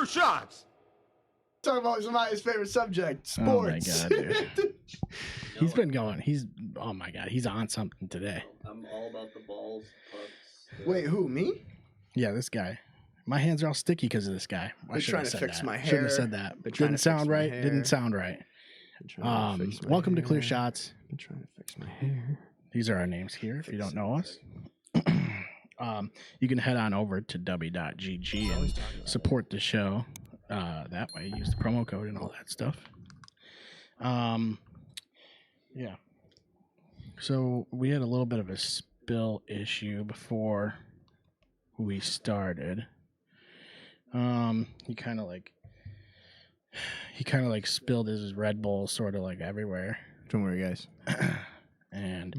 Clear shots. Talking about Zemiah's favorite subject, sports. Oh my god, dude. He's been going. Oh my god, he's on something today. I'm all about the balls, pucks. Wait, who, me? Yeah, this guy. My hands are all sticky because of this guy. Been trying to fix my hair. Shouldn't have said that. Been trying Didn't to sound fix my right. hair. Didn't sound right. Been trying to fix my Welcome to hair. Clear Shots. Been trying to fix my hair. These are our names here. If you don't know us, you can head on over to w.gg and support the show. That way, use the promo code and all that stuff. Yeah. So we had a little bit of a spill issue before we started. He kind of like spilled his Red Bull sort of like everywhere. Don't worry, guys. And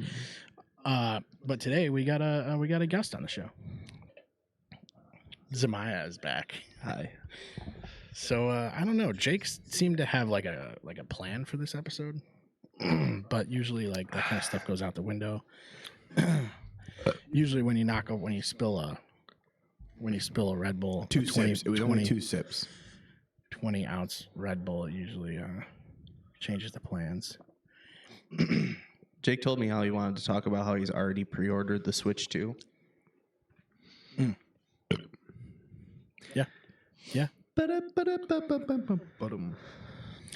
but today we got a guest on the show. Zemiah is back. Hi. So I don't know. Jake seemed to have like a plan for this episode, but usually like that kind of stuff goes out the window. Usually when you spill a Red Bull, 2 sips. It was only 2 sips. 20-ounce Red Bull. It usually changes the plans. Jake told me how he wanted to talk about how he's already pre-ordered the Switch 2. Yeah.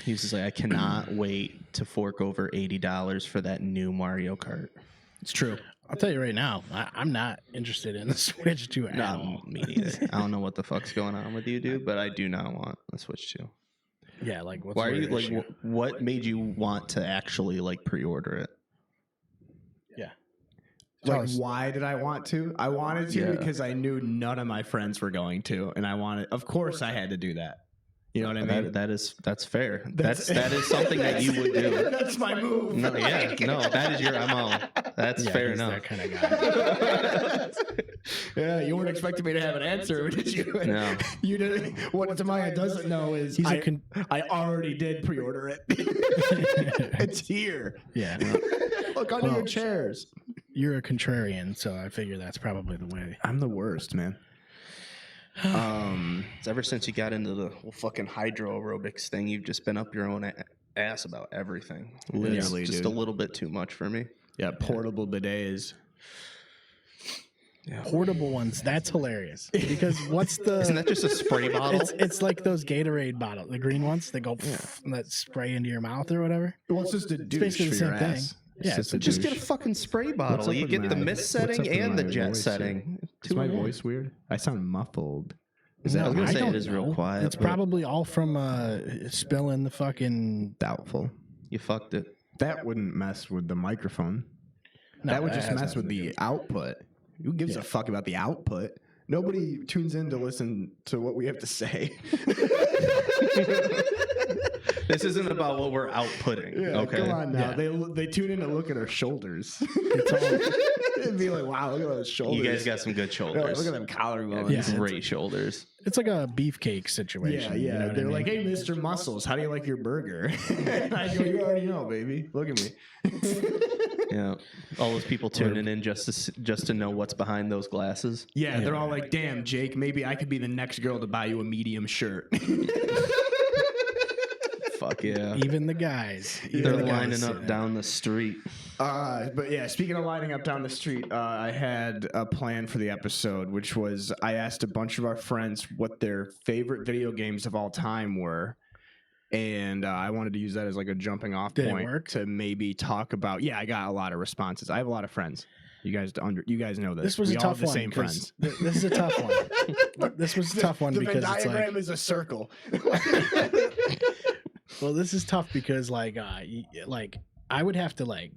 He was just like, I cannot wait to fork over $80 for that new Mario Kart. It's true. I'll tell you right now, I'm not interested in the Switch 2 at all. No, me neither. I don't know what the fuck's going on with you, dude, but I do not want a Switch 2. Yeah, like what's Why are the you like? issue? What made you want to actually like pre-order it? Yeah. Like, why did I want to? I wanted to Yeah. because I knew none of my friends were going to, and I wanted. Of course, I had to do that. You know what I mean? That's fair. That is something that you would do. That's my move. No, yeah, no, that is your MO. That's Yeah, fair he's enough. that kind of guy. Yeah, you weren't expecting me to have an answer, did you? No. You didn't. What Zemiah doesn't know is I already did pre-order it. It's here. Yeah. Look under your chairs. You're a contrarian, so I figure that's probably the way. I'm the worst, man. It's ever since you got into the whole fucking hydro aerobics thing, you've just been up your own ass about everything. Literally, it's just dude. a little bit too much for me. Yeah, portable bidets. Yeah. Portable ones, that's hilarious. Because what's the... Isn't that just a spray bottle? It's like those Gatorade bottles, the green ones that go and that spray into your mouth or whatever. Well, it's just a It's douche basically for the same your thing. ass. Yeah, It's just Just a get a douche. fucking spray What's bottle. up You with get the my- mist what's setting up with and the my jet voice setting. Is my voice weird? I sound muffled. Is No, that I was gonna I say don't it is real know. quiet. It's but probably all from spilling the fucking... doubtful? you fucked it. That wouldn't mess with the microphone. No, that would just has mess with nothing to the output. Who gives a fuck about the output? Nobody tunes in to listen to what we have to say. This isn't about what we're outputting. Okay. Come on now. Yeah. They tune in to look at our shoulders. It's all... It'd be like, wow, look at those shoulders. You guys got some good Yeah, shoulders. look at them collarbones. Yeah. Great shoulders. It's like a beefcake situation. Yeah, you know what They're I mean? like, hey, Mr. Muscles, how do you like your burger? And I go, you already know, baby. Look at me. Yeah. All those people tuning in just to know what's behind those glasses. Yeah, they're all like, damn, Jake, maybe I could be the next girl to buy you a medium shirt. Fuck yeah. Even the guys. They're even the guys lining see up that. down the street. But yeah, speaking of lining up down the street, I had a plan for the episode, which was I asked a bunch of our friends what their favorite video games of all time were. And I wanted to use that as like a jumping off Did it point work? to maybe talk about. Yeah, I got a lot of responses. I have a lot of friends. You guys know this. This was we a all have tough the one. same 'cause friends. This is a tough one. This was a tough one The because Venn it's diagram like, is a circle. well, this is tough because like I would have to like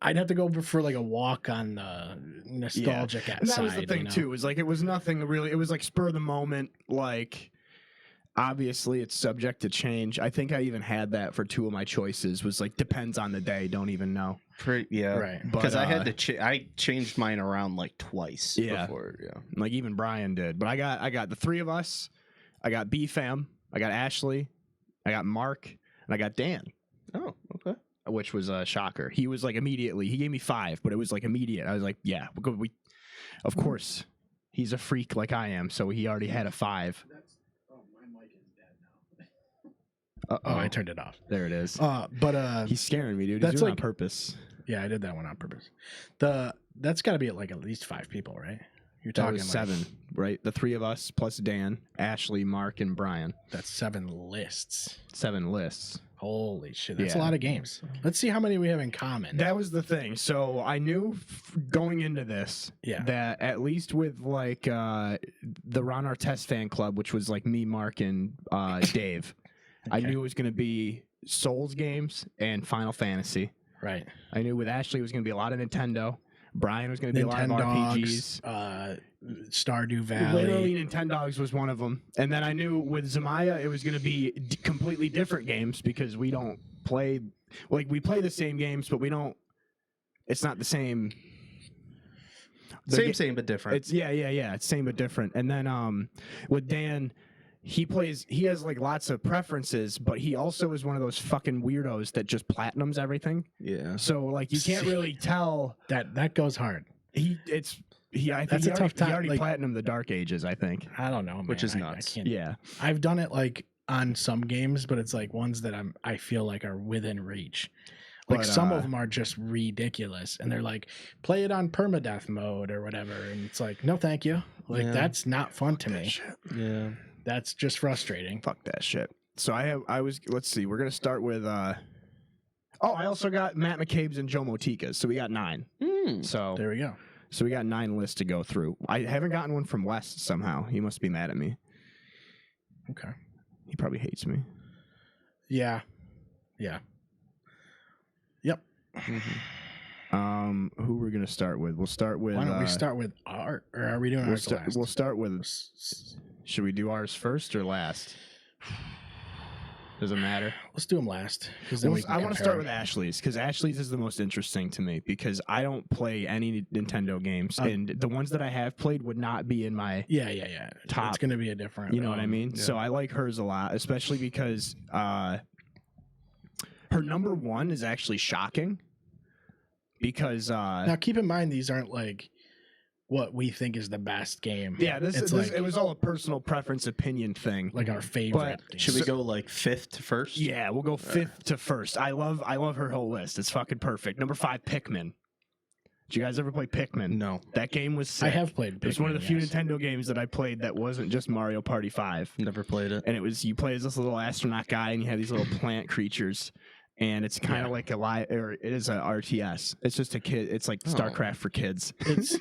I'd have to go for like a walk on the nostalgic And that was the side, thing you know? too. Is like it was nothing really. It was like spur of the moment. Like obviously it's subject to change. I think I even had that for 2 of my choices. Was like depends on the day. Don't even know. Yeah. Right. Because But, I had to I changed mine around like twice before. Yeah. Like even Brian did. But I got the 3 of us. I got B Fam. I got Ashley. I got Mark. And I got Dan. Oh, okay. Which was a shocker. He was like immediately. He gave me 5, but it was like immediate. I was like, yeah, of course. He's a freak like I am, so he already had a 5. Oh, I turned it off. There it is. But He's scaring me, dude. He's that's doing it like- on purpose. yeah, I did that one on purpose. That's got to be at least 5 people, right? You're That talking was like 7, right? The 3 of us plus Dan, Ashley, Mark, and Brian. That's 7 lists. 7 lists. Holy shit, that's Yeah. a lot of games. Let's see how many we have in common. That was the thing. So I knew going into this Yeah. that at least with like the Ron Artest fan club, which was like me, Mark, and Dave, I Okay. knew it was going to be Souls games and Final Fantasy. Right. I knew with Ashley it was going to be a lot of Nintendo. Brian was going to be a lot of Nintendogs, RPGs. Stardew Valley. Literally, Nintendogs was one of them. And then I knew with Zemiah it was going to be completely different games because we don't play, like we play the same games, but we don't. It's not the same. Same, but different. It's yeah. It's same but different. And then with Dan, he has like lots of preferences, but he also is one of those fucking weirdos that just platinums everything. Yeah. So like you can't really tell. That goes hard. I think That's a tough time, He already like- platinumed the Dark Ages, I think. I don't know, man. Which is I nuts. can't. Yeah. I've done it like on some games, but it's like ones that I feel like are within reach. Like But, some of them are just ridiculous, and they're like, play it on permadeath mode or whatever, and it's like, no, thank you. Like Yeah. that's not fun to me. Yeah. That's just frustrating. Fuck that shit. So let's see, we're gonna start with I also got Matt McCabe's and Joe Motica's, so we got 9. So There we go. we got 9 lists to go through. I haven't gotten one from Wes somehow. He must be mad at me. Okay. He probably hates me. Yeah. Yep. Who we're gonna start with? We'll start with Why don't we start with art, or are we doing ours last? we'll start with should we do ours first or last? Doesn't matter. Let's do them last. 'Cause then we can I want to compare start with 'em. Ashley's because Ashley's is the most interesting to me because I don't play any Nintendo games, and the ones that I have played would not be in my. Yeah. Top. It's going to be a different. You know what I mean? Yeah. So I like hers a lot, especially because her number 1 is actually shocking. Because Now, keep in mind, these aren't like what we think is the best game. this like it was all a personal preference opinion thing. like our favorite. game. Should we go like 5th to 1st? Yeah, we'll go 5th to 1st. I love her whole list. It's fucking perfect. Number 5, Pikmin. Did you guys ever play Pikmin? No. That game was sick. I have played. It was one of the few yes. Nintendo games that I played that wasn't just Mario Party 5. Never played it. And it was you play as this little astronaut guy and you have these little plant creatures. And it's kind of like it is a RTS. It's just a kid. It's like StarCraft for kids. It's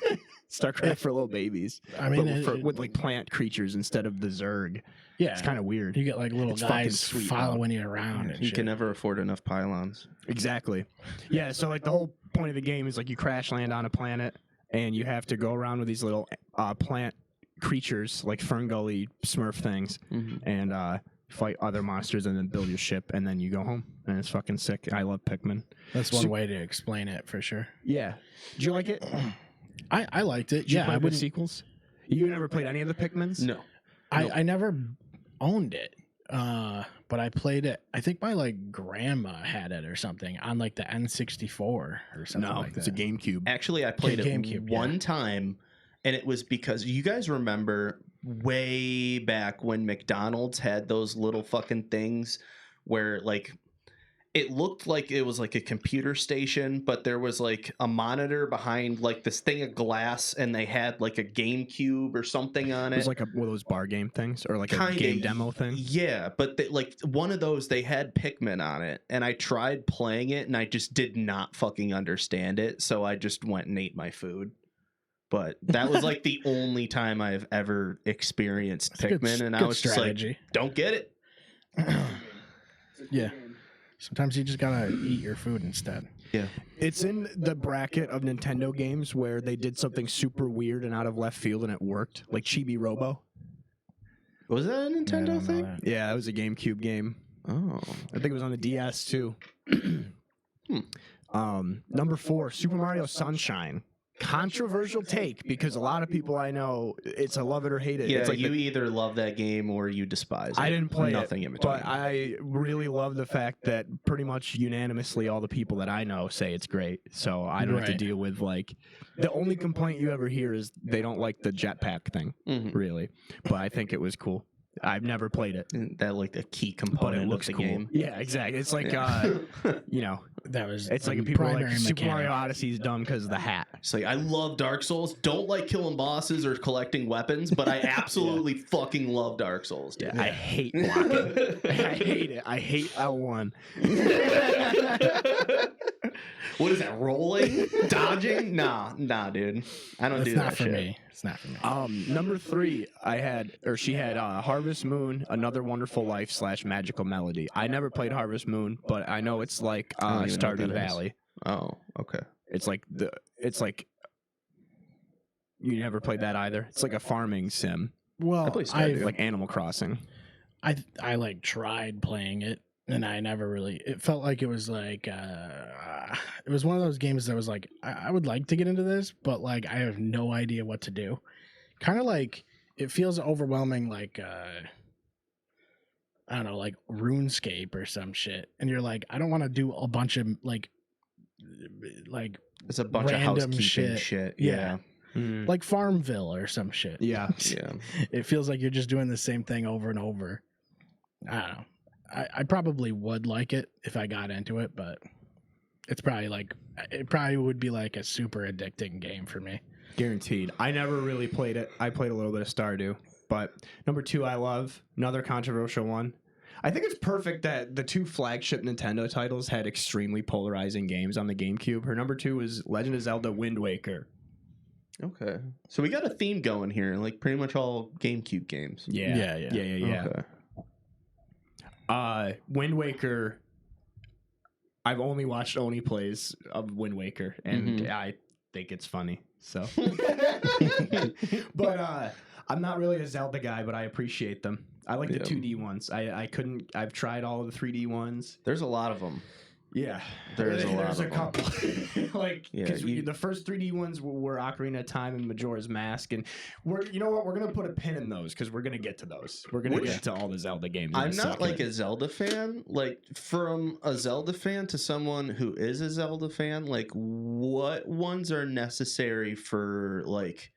StarCraft for little babies. I mean, with like plant creatures instead of the Zerg. yeah, It's kind of weird. you get like little It's fucking guys sweet, following you around. And You shit. can never afford enough pylons. Exactly. Yeah, so like the whole point of the game is like you crash land on a planet and you have to go around with these little plant creatures like Ferngully Smurf things and fight other monsters and then build your ship and then you go home and it's fucking sick. I love Pikmin. That's one way to explain it for sure. Yeah. Did you like it? I liked it. Did you Yeah, play I the wouldn't. sequels? You never played any of the Pikmins? No. I never owned it, but I played it. I think my like grandma had it or something on like the N64 or something No, like that. it's a GameCube. Actually, I played it GameCube, one yeah. time, and it was because you guys remember way back when McDonald's had those little fucking things where like it looked like it was like a computer station, but there was like a monitor behind like this thing of glass, and they had like a GameCube or something on It it. was like one of those bar game things or like a Kinda, game demo thing. Yeah, but like one of those, they had Pikmin on it, and I tried playing it, and I just did not fucking understand it, so I just went and ate my food. But that was like the only time I've ever experienced It's a good- Pikmin, and I good was just strategy. like, don't get it. Yeah. Sometimes you just gotta eat your food instead. Yeah. It's in the bracket of Nintendo games where they did something super weird and out of left field and it worked, like Chibi Robo. Was that a I don't Nintendo know thing? that. Yeah, it was a GameCube game. Oh. I think it was on the DS too. Number 4, Super Mario Sunshine. controversial take because a lot of people I know, it's a love it or hate it. Yeah, it's like you either love that game or you despise it. I didn't play Nothing it, in between. but I really love the fact that pretty much unanimously all the people that I know say it's great. So I don't have to Right. deal with like the only complaint you ever hear is they don't like the jetpack thing, Mhm. really. But I think it was cool. I've never played it, And that like the key but it component looks of the cool. game. Yeah, exactly. It's like you know, That was it's like the if people are like primary Super Mario mechanic. Odyssey is dumb because of the hat. It's like I love Dark Souls. Don't like killing bosses or collecting weapons, but I absolutely fucking love Dark Souls. Dude. I hate blocking. I hate it. I hate L1. What is that? Rolling, dodging? Nah, dude. I don't It's do not that for shit. me. It's not for me. Number 3, she had Harvest Moon, Another Wonderful Life / Magical Melody. I never played Harvest Moon, but I know it's like I don't even know what Stardew that is. Valley. Oh, okay. It's like you never played that either. It's like a farming sim, Well, play Stardew. like Animal Crossing. I like tried playing it and I never really. It felt like it was like it was one of those games that was like I would like to get into this, but like I have no idea what to do. Kind of like it feels overwhelming, like I don't know, like RuneScape or some shit, and you're like, I don't want to do a bunch of like It's a bunch of random housekeeping shit. shit. Yeah. Mm. like Farmville or some shit. Yeah. Yeah. It feels like you're just doing the same thing over and over. I don't know. I probably would like it if I got into it, but it probably would be like a super addicting game for me. Guaranteed. I never really played it. I played a little bit of Stardew. But number 2, I love another controversial one. I think it's perfect that the 2 flagship Nintendo titles had extremely polarizing games on the GameCube. Her number 2 is Legend of Zelda Wind Waker. Okay. So we got a theme going here, like pretty much all GameCube games. Yeah. Okay. Wind Waker. I've only watched Oni plays of Wind Waker, and I think it's funny. So, but I'm not really a Zelda guy, but I appreciate them. I like the 2D ones. I've tried all of the 3D ones. There's a lot of them. Yeah, There's a lot There's of a them. couple. Like, because Yeah, the first 3D ones were Ocarina of Time and Majora's Mask, and you know what? We're gonna put a pin in those because we're gonna get to those. We're gonna get to all the Zelda games. I'm not like a Zelda fan. Like from a Zelda fan to someone who is a Zelda fan, like what ones are necessary for like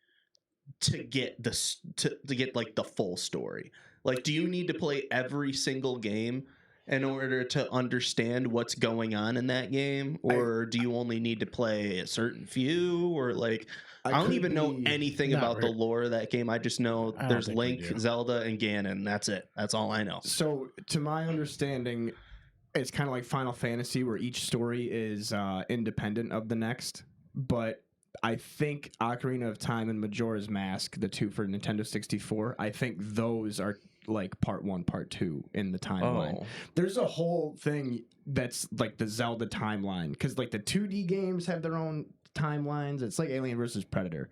to get this to get like the full story? Like, do you need to play every single game in order to understand what's going on in that game, or do you only need to play a certain few, or like I don't even know anything Not about the really. lore of that game. I just know I don't there's think we Link, do. Zelda, and Ganon. That's it. That's all I know. So, to my understanding, it's kind of like Final Fantasy, where each story is independent of the next. But I think Ocarina of Time and Majora's Mask, the 2 for Nintendo 64, I think those are like part 1, part 2 in the timeline. Oh. There's a whole thing that's like the Zelda timeline, because like the 2D games have their own timelines. It's like Alien versus Predator,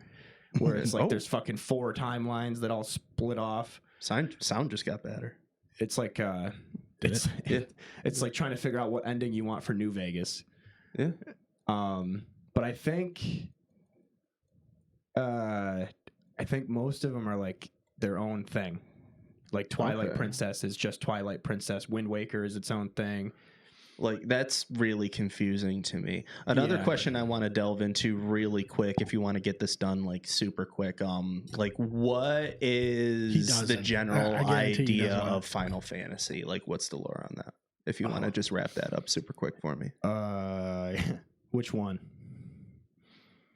where it's like there's fucking 4 timelines that all split off. Sound just got better. It's like it's like trying to figure out what ending you want for New Vegas. Yeah. But I think most of them are like their own thing. Like Twilight Princess is just Twilight Princess. Wind Waker is its own thing. Like that's really confusing to me. Another question I want to delve into really quick, if you want to get this done like super quick, like what is the general I guarantee he idea doesn't. of Final Fantasy? Like what's the lore on that? If you want to just wrap that up super quick for me. Which one?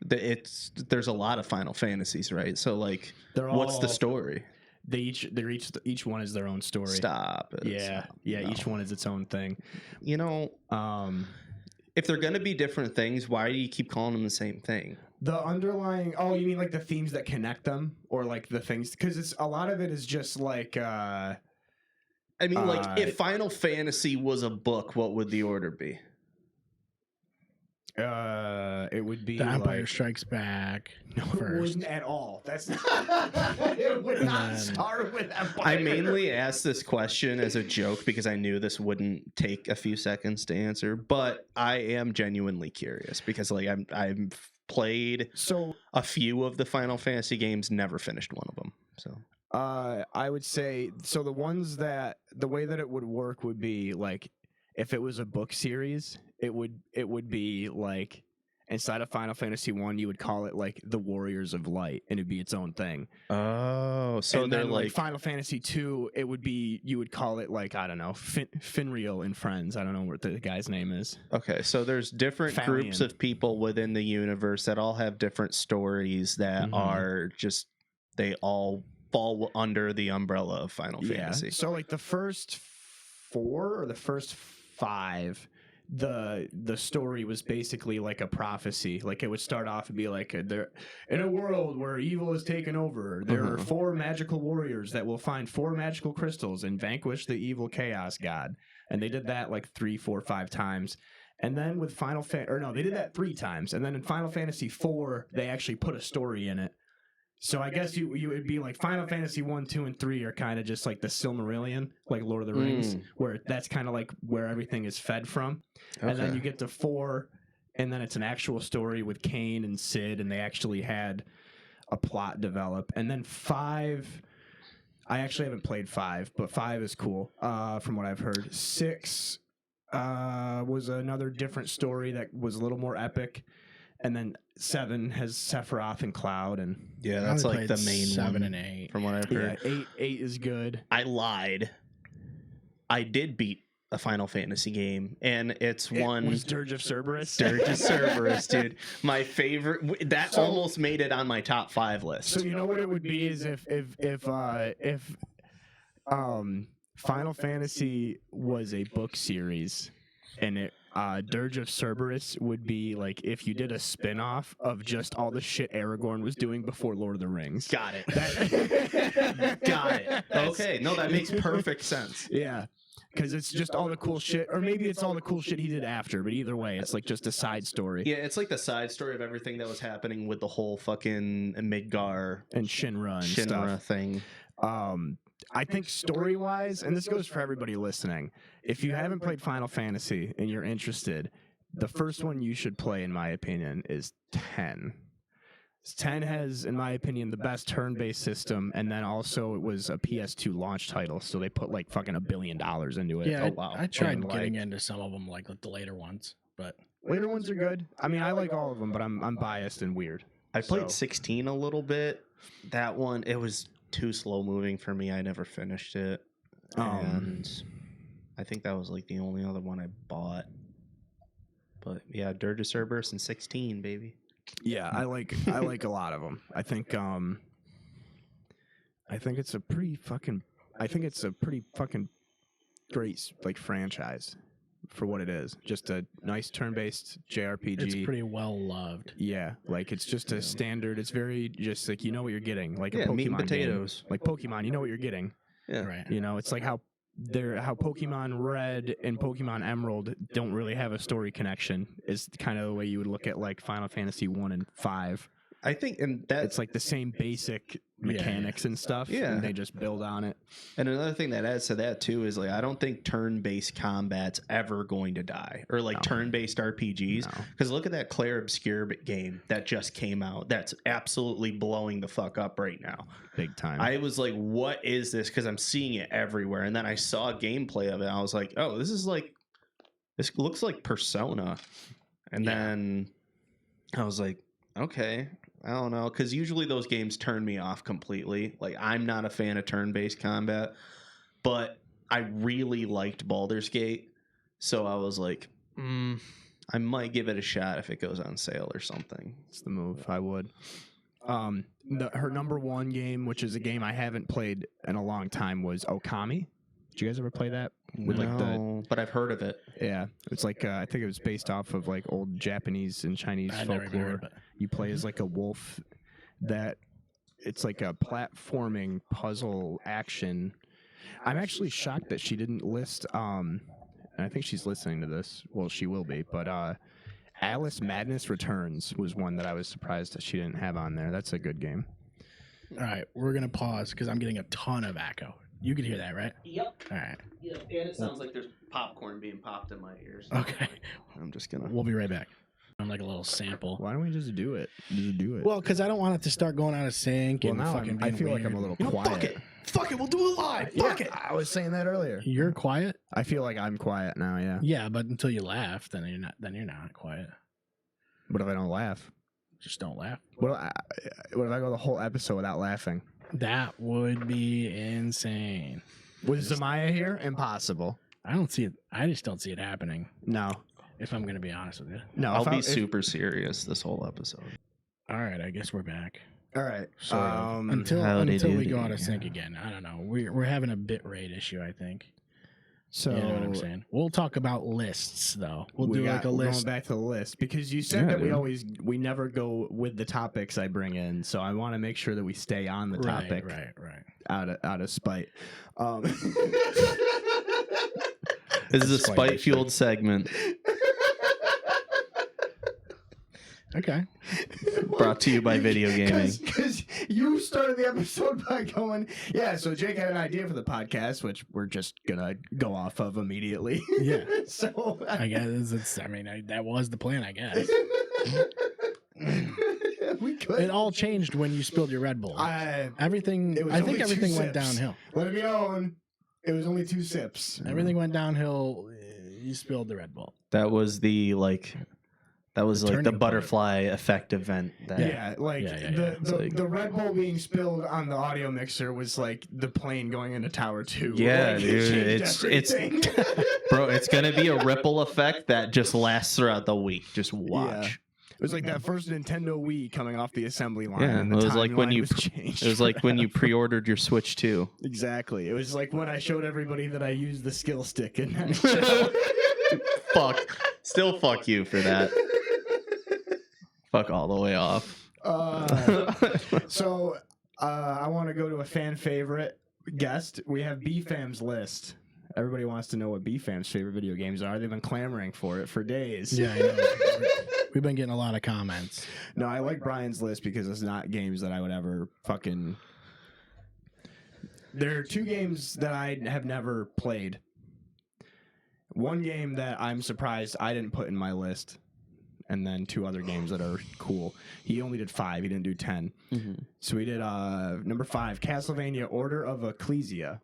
There's a lot of Final Fantasies, right? So like what's the story? Each one is their own story. Stop it. Yeah, No. each one is its own thing. You know, if they're going to be different things, why do you keep calling them the same thing? The underlying, you mean like the themes that connect them, or like the things? Because it's a lot of it is just like. I mean, like if Final Fantasy was a book, what would the order be? It would be The Empire like, Strikes Back. No, it first. wouldn't at all. That's not. It would not then- start with Empire. I mainly asked this question as a joke because I knew this wouldn't take a few seconds to answer, but I am genuinely curious because like I'm played So a few of the Final Fantasy games, never finished one of them. So I would say so. The way that it would work would be like if it was a book series, it would be like inside of Final Fantasy 1, you would call it like the Warriors of Light, and it'd be its own thing. oh, so And they're then, like Final Fantasy 2, it would be you would call it like I don't know Finreal and Friends. I don't know what the guy's name is. okay, so there's different groups Falion. of people within the universe that all have different stories that Mhm. are just they all fall under the umbrella of Final Fantasy. So like the first 4 or the first 5, the story was basically like a prophecy. Like it would start off and be like there in a world where evil is taken over, there are 4 magical warriors that will find 4 magical crystals and vanquish the evil chaos god. And they did that like 3, 4, 5 times. And then with they did that 3 times. And then in Final Fantasy 4, they actually put a story in it. So I guess you would be like Final Fantasy 1, 2, and 3 are kind of just like the Silmarillion, like Lord of the Rings, where that's kind of like where everything is fed from. Okay. And then you get to 4, and then it's an actual story with Cain and Cid, and they actually had a plot develop. And then 5, I actually haven't played 5, but 5 is cool from what I've heard. 6 was another different story that was a little more epic. And then 7 has Sephiroth and Cloud, and yeah, I that's only like the played main 7 one and 8. from what I've heard. 8 is good. I lied. I did beat a Final Fantasy game, and it's one. It was Dirge of Cerberus. Dirge of Cerberus, dude. My favorite. That almost made it on my top 5 list. So you know what it would be is if Final Fantasy was a book series, and it Dirge of Cerberus would be like if you did a spin-off of just all the shit Aragorn was doing before Lord of the Rings. Got it. Got it. Okay, no, that makes perfect sense. Yeah. Because it's just all the cool shit, or maybe it's all the cool shit he did after, but either way, it's like just a side story. Yeah, it's like the side story of everything that was happening with the whole fucking Midgar And Shinra and stuff. thing. I think story-wise, and this goes for everybody listening, if you haven't played Final Fantasy and you're interested, the first one you should play, in my opinion, is 10. 10 has, in my opinion, the best turn-based system, and then also it was a PS2 launch title, so they put like fucking $1 billion into it. Yeah, Oh, wow. I tried And, getting like- into some of them, like the later ones, but Later ones are good. I mean, I like all of them, but I'm biased and weird. I played So- 16 a little bit. That one, it was too slow moving for me. I never finished it. And I think that was like the only other one I bought. But yeah, Dirge of Cerberus and 16, baby. Yeah, I like a lot of them. I think it's a pretty fucking great like franchise for what it is. Just a nice turn-based JRPG. it's pretty well loved. Yeah, like it's just a standard. It's very just like you know what you're getting, like a Pokemon meat and game. potatoes. Like Pokemon, you know what you're getting. Yeah. Right. You know, it's like how Pokemon Red and Pokemon Emerald don't really have a story connection. Is kind of the way you would look at like Final Fantasy 1 and 5. I think, and that It's like the same basic mechanics and stuff. Yeah. And they just build on it. And another thing that adds to that too is like I don't think turn-based combat's ever going to die, or like No. turn-based RPGs. No. Because look at that Claire Obscure game that just came out. That's absolutely blowing the fuck up right now. Big time. I was like, "What is this?" Because I'm seeing it everywhere, and then I saw gameplay of it. And I was like, "Oh, this looks like Persona." And Yeah. then I was like, "Okay." I don't know, because usually those games turn me off completely. Like, I'm not a fan of turn-based combat, but I really liked Baldur's Gate, so I was like, I might give it a shot if it goes on sale or something. It's the move. I would. Her number one game, which is a game I haven't played in a long time, was Okami. Did you guys ever play that? With, like, No, but I've heard of it. Yeah, it's like I think it was based off of like old Japanese and Chinese I never even heard folklore. of it. You play as like a wolf that it's like a platforming puzzle action. I'm actually shocked that she didn't list and I think she's listening to this. Well, she will be, but Alice Madness Returns was one that I was surprised that she didn't have on there. That's a good game. All right, we're gonna pause because I'm getting a ton of echo. You can hear that, right? Yep. All right. Yep. And it sounds like there's popcorn being popped in my ears. Okay. I'm just gonna. We'll be right back. on like a little sample. Why don't we just do it? Just do it. Well, because I don't want it to start going out of sync. Well, and now fucking I being feel like I'm a weird. little quiet. Fuck it, we'll do it live. Fuck it. I was saying that earlier. You're quiet. I feel like I'm quiet now. Yeah. Yeah, but until you laugh, then you're not. Then you're not quiet. What if I don't laugh? Just don't laugh. What if I go the whole episode without laughing? That would be insane. Was Zemiah here? Impossible. I don't see it. I just don't see it happening. No. If I'm gonna be honest with you. No. I'll be super serious this whole episode. All right, I guess we're back. All right. Sort of. Until we go out of sync again. I don't know. We're having a bit rate issue, I think. So you know what I'm saying? We'll talk about lists though. We'll do like a we're list. Going back to the list because you said that we never go with the topics I bring in, so I want to make sure that we stay on the topic. Right. Out of spite. This is a spite-fueled segment. Okay. Brought to you by video gaming. Because you started the episode by going, yeah, so Jake had an idea for the podcast, which we're just going to go off of immediately. Yeah. So I guess that was the plan, I guess. We could. It all changed when you spilled your Red Bull. I think everything went downhill. Let it be known, it was only 2 sips. Everything went downhill. You spilled the Red Bull. That was the turning butterfly effect event. The Red Bull being spilled on the audio mixer was like the plane going into Tower 2. Yeah, like, dude, it's bro, it's gonna be a ripple effect that just lasts throughout the week. Just watch. Yeah. It was like that first Nintendo Wii coming off the assembly line. Yeah, and it was like when you pre-ordered your Switch 2. Exactly. It was like when I showed everybody that I used the skill stick and fuck. Still fuck you for that. Fuck all the way off. So I want to go to a fan favorite guest. We have BFAM's list. Everybody wants to know what BFAM's favorite video games are. They've been clamoring for it for days. Yeah, I know. We've been getting a lot of comments. No, I like Brian's list because it's not games that I would ever fucking... There are 2 games that I have never played. One game that I'm surprised I didn't put in my list, and then 2 other games that are cool. He only did 5. He didn't do 10. Mm-hmm. So he did number 5, Castlevania Order of Ecclesia.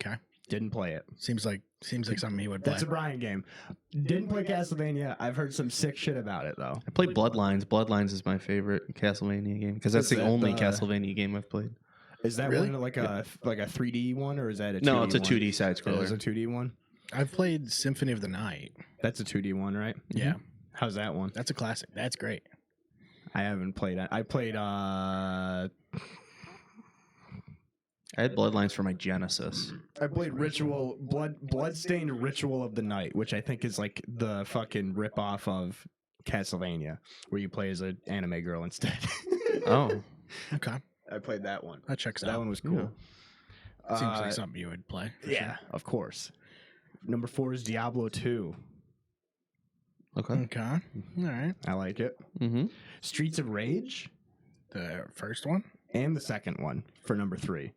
Okay. Didn't play it. Seems like something he would play. That's a Brian game. Didn't play Castlevania. I've heard some sick shit about it though. I played Bloodlines. Bloodlines is my favorite Castlevania game because that's the only Castlevania game I've played. Is that really? one like a 3D one or is that a 2D No, it's a one? 2D side scroller. It's a 2D one. I've played Symphony of the Night. That's a 2D one, right? Yeah. How's that one? That's a classic. That's great. I haven't played it. I played I had Bloodlines for my Genesis. I played Bloodstained Ritual of the Night, which I think is like the fucking ripoff of Castlevania, where you play as an anime girl instead. Oh. Okay. I played that one. That checks out. That one was cool. Seems like something you would play. Yeah, of course. Number 4 is Diablo 2. Okay. Okay. All right. I like it. Mm-hmm. Streets of Rage The first one and the second one for number 3.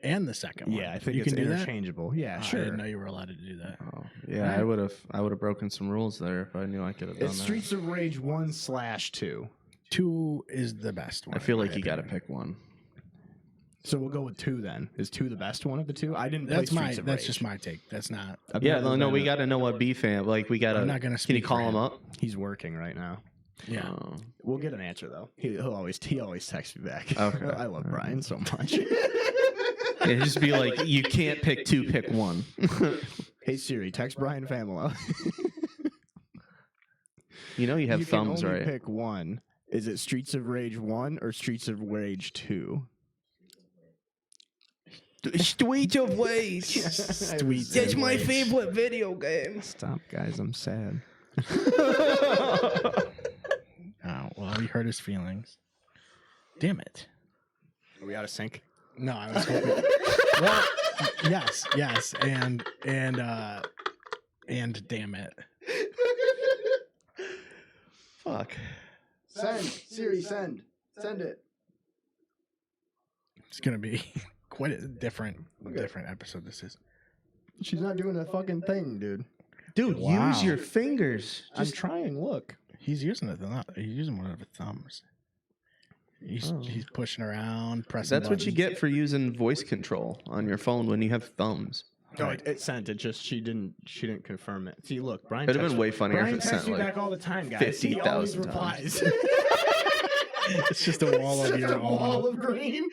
and the second one. Yeah, I think you it's can do interchangeable. Yeah, that? sure. I didn't know you were allowed to do that. Oh, yeah, Right. I would have broken some rules there if I knew I could have done It's that. Streets of Rage 1/2. 2 is the best one. I feel in like my you got to opinion. pick one. So we'll go with 2 then. Is 2 the best one of the 2? I didn't play That's Streets of that's Rage. just my take. That's not. I've Yeah, never no, been we a- got to know what B-Fam. Like, we got to. I'm not gonna Can you speak call for him him. up? He's working right now. Yeah. Oh. We'll get an answer though. He always texts me back. Okay. I love Brian so much. It'd just be like, you can't pick 2, pick 1. Hey Siri, text Brian Famila. You know you have thumbs, can only right? pick one. Is it Streets of Rage 1 or Streets of Rage 2? Street of Rage. Sweet. That's my favorite video game. Stop, guys. I'm sad. Oh well, we hurt his feelings. Damn it. Are we out of sync? No, I was hoping. Well, yes, and damn it. Fuck. Send. Siri, send. Send it. It's gonna be quite a different episode. This is. She's not doing a fucking thing, dude. Dude, Wow. use your fingers. I'm trying. Look. He's using it. He's using one of his thumbs. He's pushing around, pressing. That's what you get for using voice control on your phone when you have thumbs. No, it sent. It just she didn't confirm it. See, look, Brian. It'd have been way funnier Brian if it texts sent me like back all the time, guys. He always 50,000 replies. It's just a wall of your wall own. of green.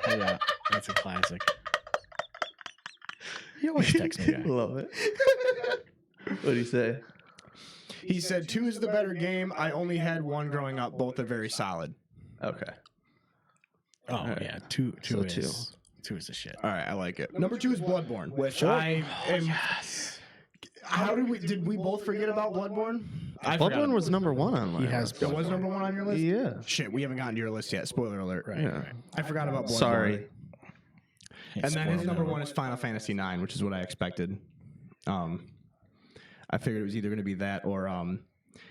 Yeah, that's a classic. He always texts me back. Love it. What did he say? He said 2 is the better game. I only had 1 growing up. Both are very solid. Okay. Oh All right. yeah, two So is two is the shit. All right, I like it. Number 2 is Bloodborne, which I am. Yes. How did we both forget about Bloodborne? Bloodborne was number 1 on mine. He has. It was number 1 on your list. Yeah. Shit, we haven't gotten to your list yet. Spoiler alert. Right. Yeah. I forgot about Bloodborne. Sorry. And then his number 1 is Final Fantasy IX, which is what I expected. I figured it was either going to be that or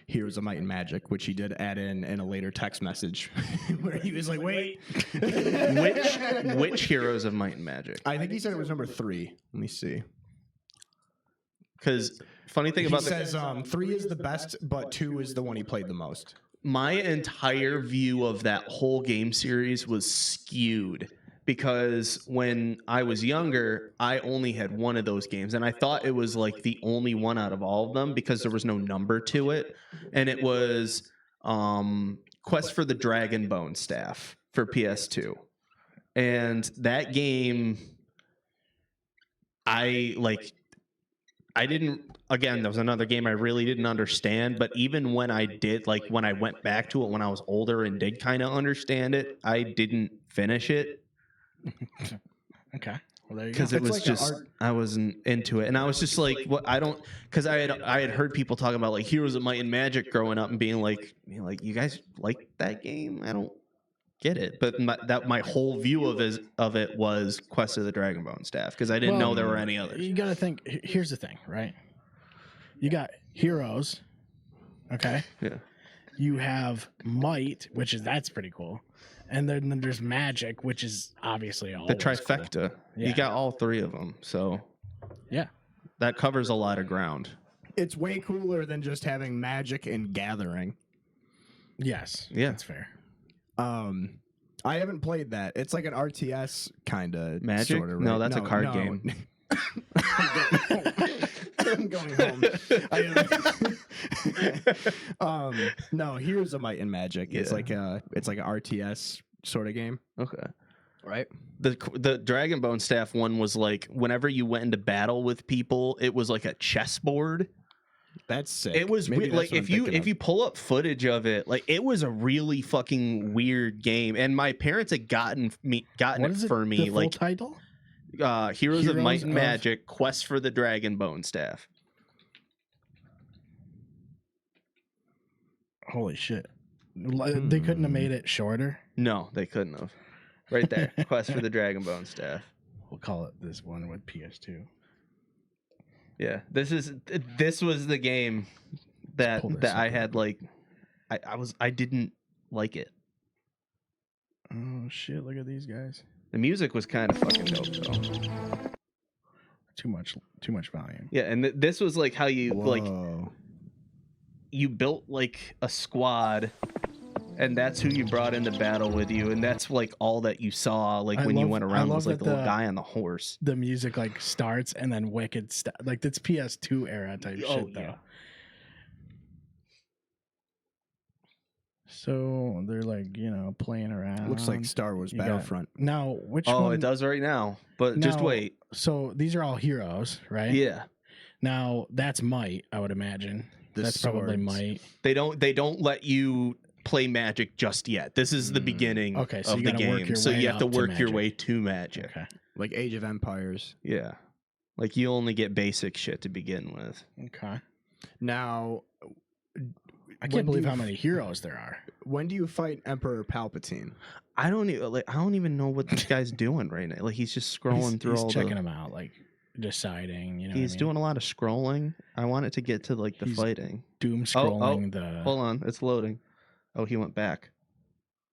Heroes of Might and Magic, which he did add in a later text message where he was like, "Wait, Which Heroes of Might and Magic? I think he said it was number 3. Let me see. Because funny thing He about says 3 is the best, but 2 is the one he played the most. my entire view of that whole game series was skewed because when I was younger, I only had one of those games, and I thought it was like the only one out of all of them because there was no number to it, and it was Quest for the Dragon Bone Staff for PS2, and that game, I didn't. Again, there was another game I really didn't understand, but even when I did, like when I went back to it when I was older and did kind of understand it, I didn't finish it Okay. Well, there you go. because it It's was like a just art- I wasn't into it, and I was just like, what? I don't, because I had heard people talking about like Heroes of Might and Magic growing up and being like, you guys like that game? I don't get it, but my whole view of it was Quest of the Dragon Bone Staff because I didn't know there were any others. You gotta think. Here's the thing, right? You got Heroes. Okay. Yeah. You have Might, that's pretty cool, and then there's Magic, which is obviously all The trifecta. Yeah. You got all 3 of them, so Yeah. that covers a lot of ground. It's way cooler than just having Magic and Gathering. Yes. Yeah. That's fair. I haven't played that. It's like an RTS kind of Magic? Sort of, No, right? that's a card game. I'm going home. No, Heroes of Might and Magic. It's Yeah. like an RTS sort of game, Okay. right? The Dragon Bone Staff one was like whenever you went into battle with people, it was like a chessboard. That's sick. It was Maybe weird. that's Like what I'm thinking if of. you pull up footage of it, like it was a really fucking weird game. And my parents had gotten What it is it? for The me, full like title? Heroes of Might Heroes and of- Magic, Quest for the Dragon Bone Staff. Holy shit! They couldn't have made it shorter. No, they couldn't have. Right there, Quest for the Dragon Bone Staff. We'll call it this one with PS2. Yeah, this was the game that pull this I up. had like, I didn't like it. Oh shit! Look at these guys. The music was kind of fucking dope though. Too much volume. Yeah, and this was like how you like Whoa. you built like a squad, and that's who you brought into battle with you, and that's like all that you saw like I when you love- went I around love was like that the little the- guy on the horse. The music like starts and then wicked stuff. Like that's PS2 era type shit though. yeah. So they're like playing around. Looks like Star Wars You got- Battlefront. Now which Oh, one? it does right now, but just Now- wait. So these are all heroes, right? Yeah, Now that's Might, I would imagine. The That's probably swords. Might. they don't let you play Magic just yet. This is the beginning Okay, so of you the gotta work game, your so way you have to up to work your Magic. way to Magic. Okay. Like Age of Empires. Yeah, like you only get basic shit to begin with. Okay. Now, I When can't do believe you how f- many heroes there are. when do you fight Emperor Palpatine? I don't even know what this guy's doing right now. Like he's just scrolling through he's all checking the. them out, like deciding. He's doing a lot of scrolling. I want it to get to like the He's fighting. doom scrolling the. Hold on, it's loading. Oh, he went back.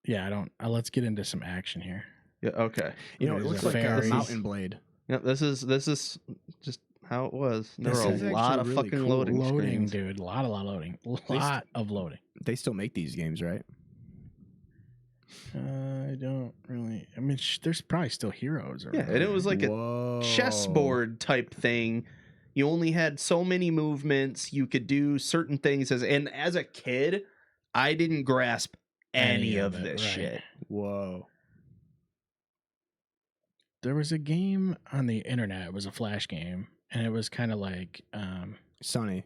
Yeah, I don't. Let's get into some action here. Yeah. Okay. You know, it There's looks a like a fairy. mountain blade. Yeah. This is just how it was. There This were is a lot of actually really fucking cool. loading screens. dude. A lot of loading. A lot of loading. They still make these games, right? I don't really. I mean, there's probably still heroes. Yeah, and it was like a Whoa. chessboard type thing. You only had so many movements. You could do certain things as a kid, I didn't grasp any of it, this right. shit. Whoa. There was a game on the internet. It was a flash game, and it was kind of like Sonny.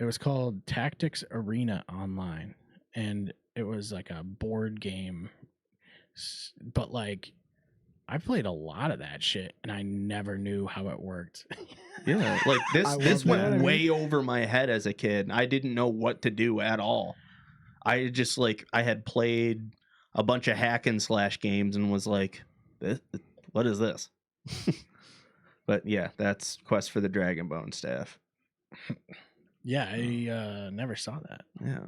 it was called Tactics Arena Online, and it was like a board game. But like, I played a lot of that shit, and I never knew how it worked. Yeah, like I this love went that. way over my head as a kid. I didn't know what to do at all. I just I had played a bunch of hack and slash games and was like, what is this? But yeah, that's Quest for the Dragonbone staff. Yeah, I never saw that. Yeah,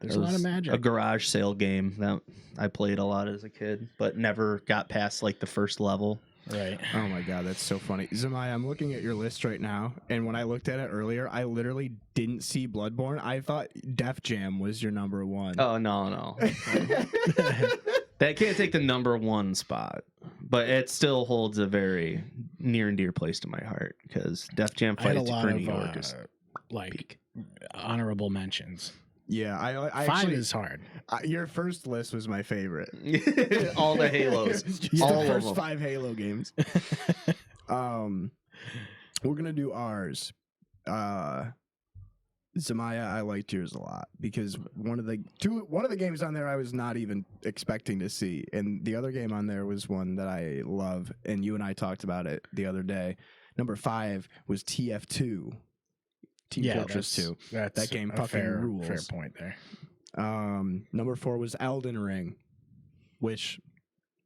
There's a lot of magic. A garage sale game that I played a lot as a kid, but never got past like the first level. Right. Oh my god, that's so funny. Zemiah, I'm looking at your list right now, and when I looked at it earlier, I literally didn't see Bloodborne. I thought Def Jam was your number one. Oh no. That can't take the number one spot, but it still holds a very near and dear place to my heart because Def Jam I had a Fight to lot New of York is like peak. honorable mentions. Yeah, I 5 actually, is hard. your first list was my favorite. All the Halos. Just All the of first them. 5 Halo games. We're gonna do ours. Zemiah, I liked yours a lot because one of the games on there I was not even expecting to see, and the other game on there was one that I love, and you and I talked about it the other day. Number 5 was TF2. Team Fortress 2. That's That game a fucking fair, rules. Fair point there. Number 4 was Elden Ring, which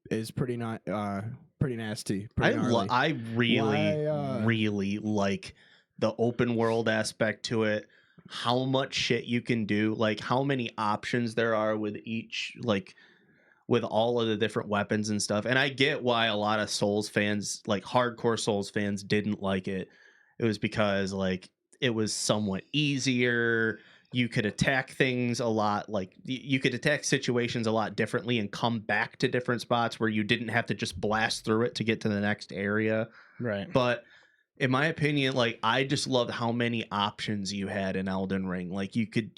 is pretty nasty. Pretty gnarly. I really like the open world aspect to it. How much shit you can do, like how many options there are with each, like with all of the different weapons and stuff. And I get why a lot of Souls fans, like hardcore Souls fans, didn't like it. It was because like it was somewhat easier. You could attack things a lot, like you could attack situations a lot differently and come back to different spots where you didn't have to just blast through it to get to the next area. Right. But in my opinion, like I just loved how many options you had in Elden Ring. Like you could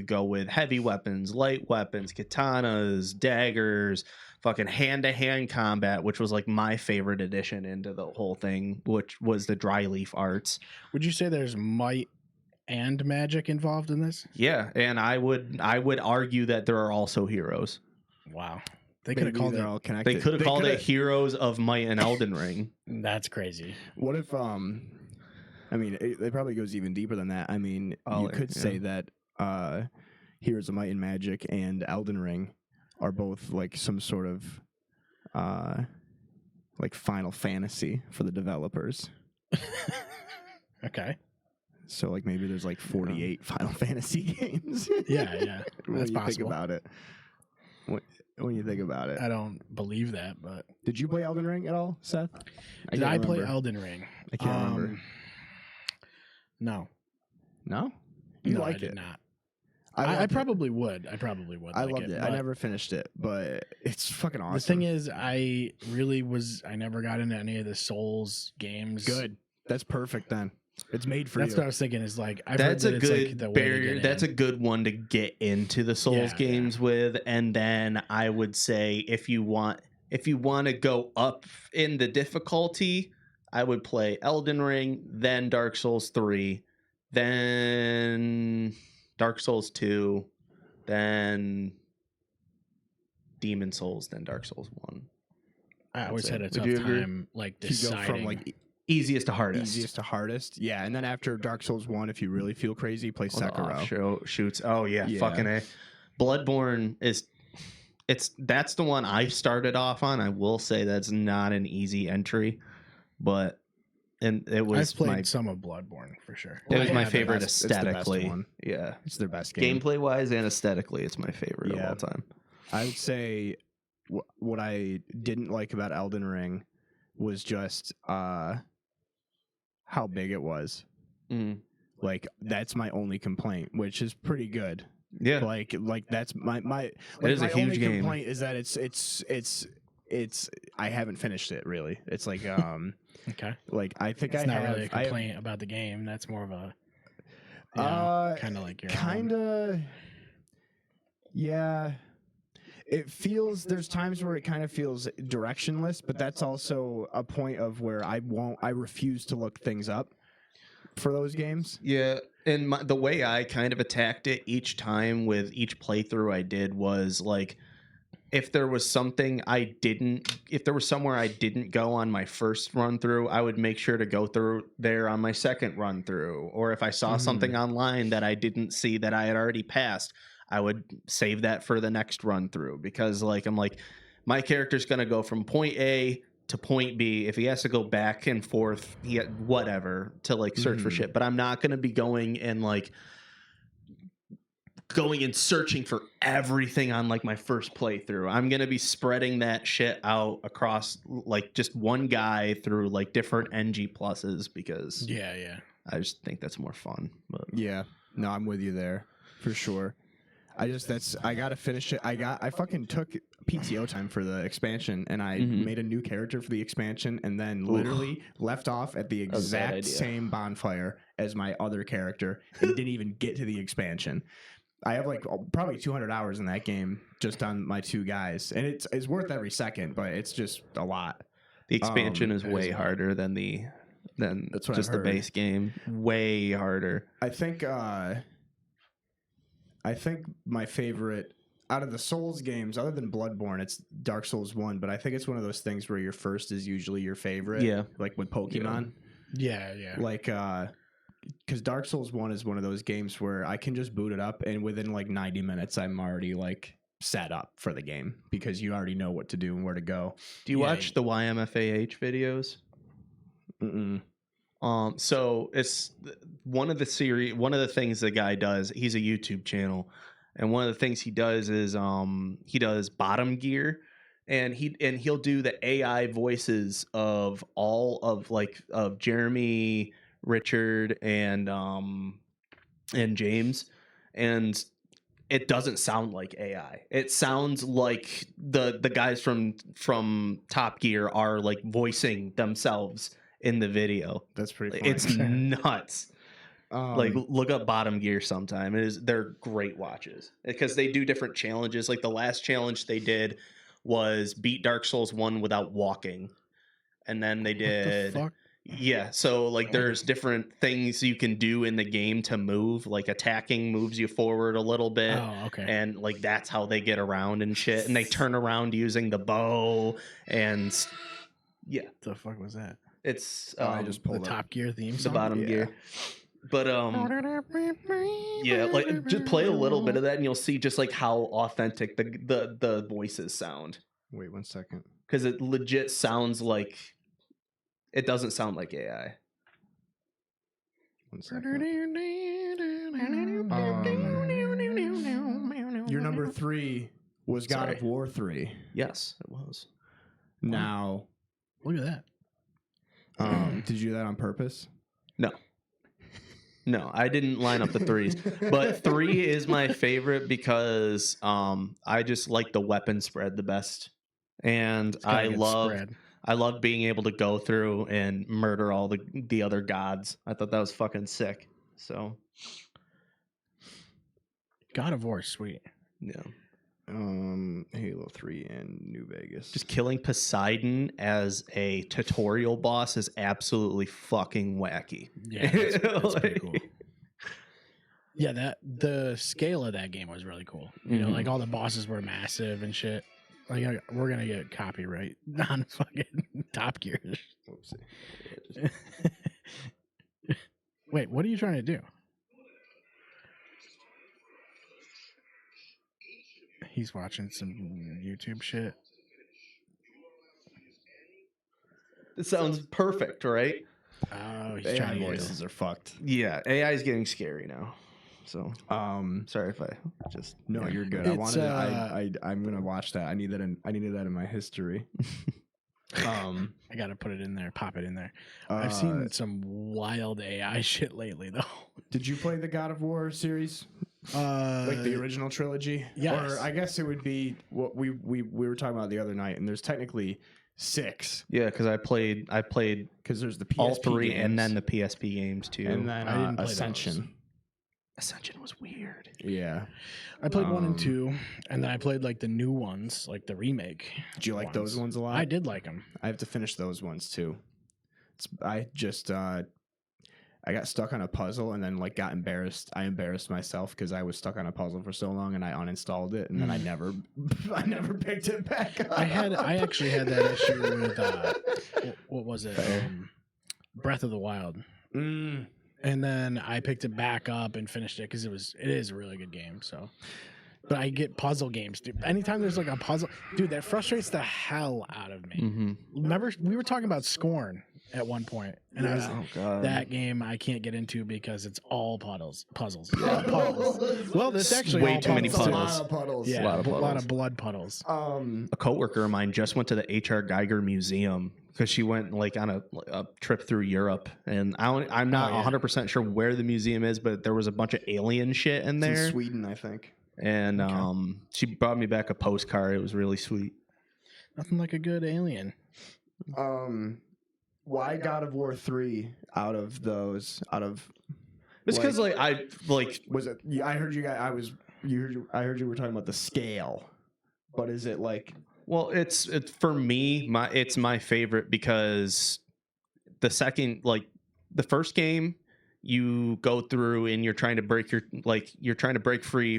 go with heavy weapons, light weapons, katanas, daggers, fucking hand-to-hand combat, which was like my favorite addition into the whole thing, which was the dry leaf arts. Would you say there's might and magic involved in this? Yeah, and I would argue that there are also heroes. Wow. They could have called it all connected. They could have called it Heroes of Might and Elden Ring. That's crazy. What if I mean it probably goes even deeper than that. I mean, you could say that Heroes of Might and Magic and Elden Ring are both like some sort of like Final Fantasy for the developers. Okay. So like maybe there's like 48 Final Fantasy games. Yeah. When That's you possible. think about it. When you think about it. I don't believe that, but Did you play Elden Ring at all, Seth? did can't I play remember. Elden Ring? I can't remember. No. No? You No, like I did it? not. I I loved it. probably would. I probably would. I like loved it. I but never finished it, but it's fucking awesome. The thing is, I never got into any of the Souls games. Good. That's perfect then. It's made for That's you. what I was thinking. Is like I've That's heard a that it's good like the way to barrier. get That's in. a good one to get into the Souls Yeah, games with. And then I would say if you want to go up in the difficulty, I would play Elden Ring, then Dark Souls 3, then Dark Souls 2, then Demon Souls, then Dark Souls 1. I always That's had it. a Would tough you agree? time like You go deciding. from like Easiest to hardest. easiest to hardest. Yeah, and then after Dark Souls 1, if you really feel crazy, play All the Sekiro. shoots. Oh yeah, Yeah. fucking A. Bloodborne that's the one I started off on. I will say that's not an easy entry, but it was I've played some of Bloodborne for sure. it was I my have favorite it's the best aesthetically. one. Yeah, It's their best game. gameplay wise and aesthetically, it's my favorite of Yeah. all time. I would say what I didn't like about Elden Ring was just how big it was. Mm. Like that's my only complaint, which is pretty good. Yeah. Like that's my It is a my huge only game. complaint is that it's I haven't finished it really. It's like Okay. like I think It's I not have really a complaint about the game. That's more of a kind of like your kind of yeah. It feels there's times where it kind of feels directionless, but that's also a point of where I refuse to look things up for those games. Yeah, and the way I kind of attacked it each time with each playthrough I did was like, if there was somewhere I didn't go on my first run through, I would make sure to go through there on my second run through. Or if I saw something online that I didn't see that I had already passed, I would save that for the next run through, because like I'm like, my character's gonna go from point A to point B. If he has to go back and forth, whatever to like search for shit. But I'm not gonna be going and searching for everything on like my first playthrough. I'm gonna be spreading that shit out across like just one guy through like different NG pluses, because yeah. I just think that's more fun. But Yeah, no, I'm with you there for sure. I gotta finish it. I fucking took PTO time for the expansion, and I made a new character for the expansion, and then literally left off at the exact same bonfire as my other character, and didn't even get to the expansion. I have like probably 200 hours in that game just on my two guys, and it's worth every second, but it's just a lot. the expansion is way harder than That's what just I've the heard. base game. Way harder. I think my favorite out of the Souls games, other than Bloodborne, it's Dark Souls 1, but I think it's one of those things where your first is usually your favorite. Yeah. Like with Pokemon. Yeah. Like, because Dark Souls 1 is one of those games where I can just boot it up, and within like 90 minutes, I'm already like set up for the game, because you already know what to do and where to go. Do you watch the YMFAH videos? Mm-mm. So it's one of the things the guy does. He's a YouTube channel, and one of the things he does is he does bottom gear, and he'll do the AI voices of all of Jeremy, Richard, and James, and it doesn't sound like AI. It sounds like the guys from Top Gear are like voicing themselves in the video. That's pretty funny. It's nuts. Like look up Bottom Gear sometime. They're great watches, because they do different challenges. Like the last challenge they did was beat Dark Souls 1 without walking. And then they did What the fuck? Yeah, so like there's different things you can do in the game to move, like attacking moves you forward a little bit. Oh, okay. And like that's how they get around and shit. And they turn around using the bow, and yeah. What the fuck was that? It's I just The pulled up Top Gear theme the song? bottom gear. But yeah, like just play a little bit of that and you'll see just like how authentic the voices sound. Wait 1 second. Because it legit sounds like, it doesn't sound like AI. 1 second. Your number 3 was God of War 3. Yes, it was. Now, Look at that. did you do that on purpose? No, I didn't line up the threes. But 3 is my favorite because I just like the weapon spread the best. And I love being able to go through and murder all the other gods. I thought that was fucking sick. So God of War, sweet. yeah. Halo 3 and New Vegas. Just killing Poseidon as a tutorial boss is absolutely fucking wacky. Yeah, that's pretty cool. Yeah, the scale of that game was really cool. You know, like all the bosses were massive and shit. Like we're gonna get copyright on fucking Top Gear. Whoopsie. Wait, what are you trying to do? He's watching some YouTube shit. It sounds perfect, right? Oh, he's AI trying to get voices are fucked. Yeah, AI is getting scary now. So sorry if I just No, you're good. It's, I'm gonna watch that. I needed that in my history. I gotta put it in there, pop it in there. I've seen some wild AI shit lately, though. Did you play the God of War series? Like the original trilogy? Yes. Or I guess it would be what we were talking about the other night, and there's technically 6. Yeah, because I played Because there's the PSP all 3 games, and then the PSP games too. and then I didn't play Ascension. those. Ascension was weird. Yeah. I played 1 and 2, and then I played like the new ones, like the remake. Did you like those ones a lot? I did like them. I have to finish those ones too. I got stuck on a puzzle and then like got embarrassed. I embarrassed myself because I was stuck on a puzzle for so long and I uninstalled it and then I never picked it back up. I actually had that issue with what was it? Breath of the Wild. Mm. And then I picked it back up and finished it because it is a really good game. So, but I get puzzle games, dude. Anytime there's like a puzzle, dude, that frustrates the hell out of me. Mm-hmm. Remember, we were talking about Scorn at one point, and I was Oh god. that game I can't get into because it's all puzzles. Puzzles. Well, there's actually Way all too many It's a too. lot of puddles. Yeah, A lot of a lot puddles. of blood puddles. A coworker of mine just went to the H.R. Geiger Museum because she went like on a trip through Europe, and I'm not 100% sure where the museum is, but there was a bunch of alien shit in It's there. in Sweden, I think. And she brought me back a postcard. It was really sweet. Nothing like a good alien. Why God of War 3 out of those? It's because Was it? Yeah, I heard you guys. I heard you were talking about the scale, but is it like? well, it's for me. It's my favorite because the first game you go through and you're trying to break free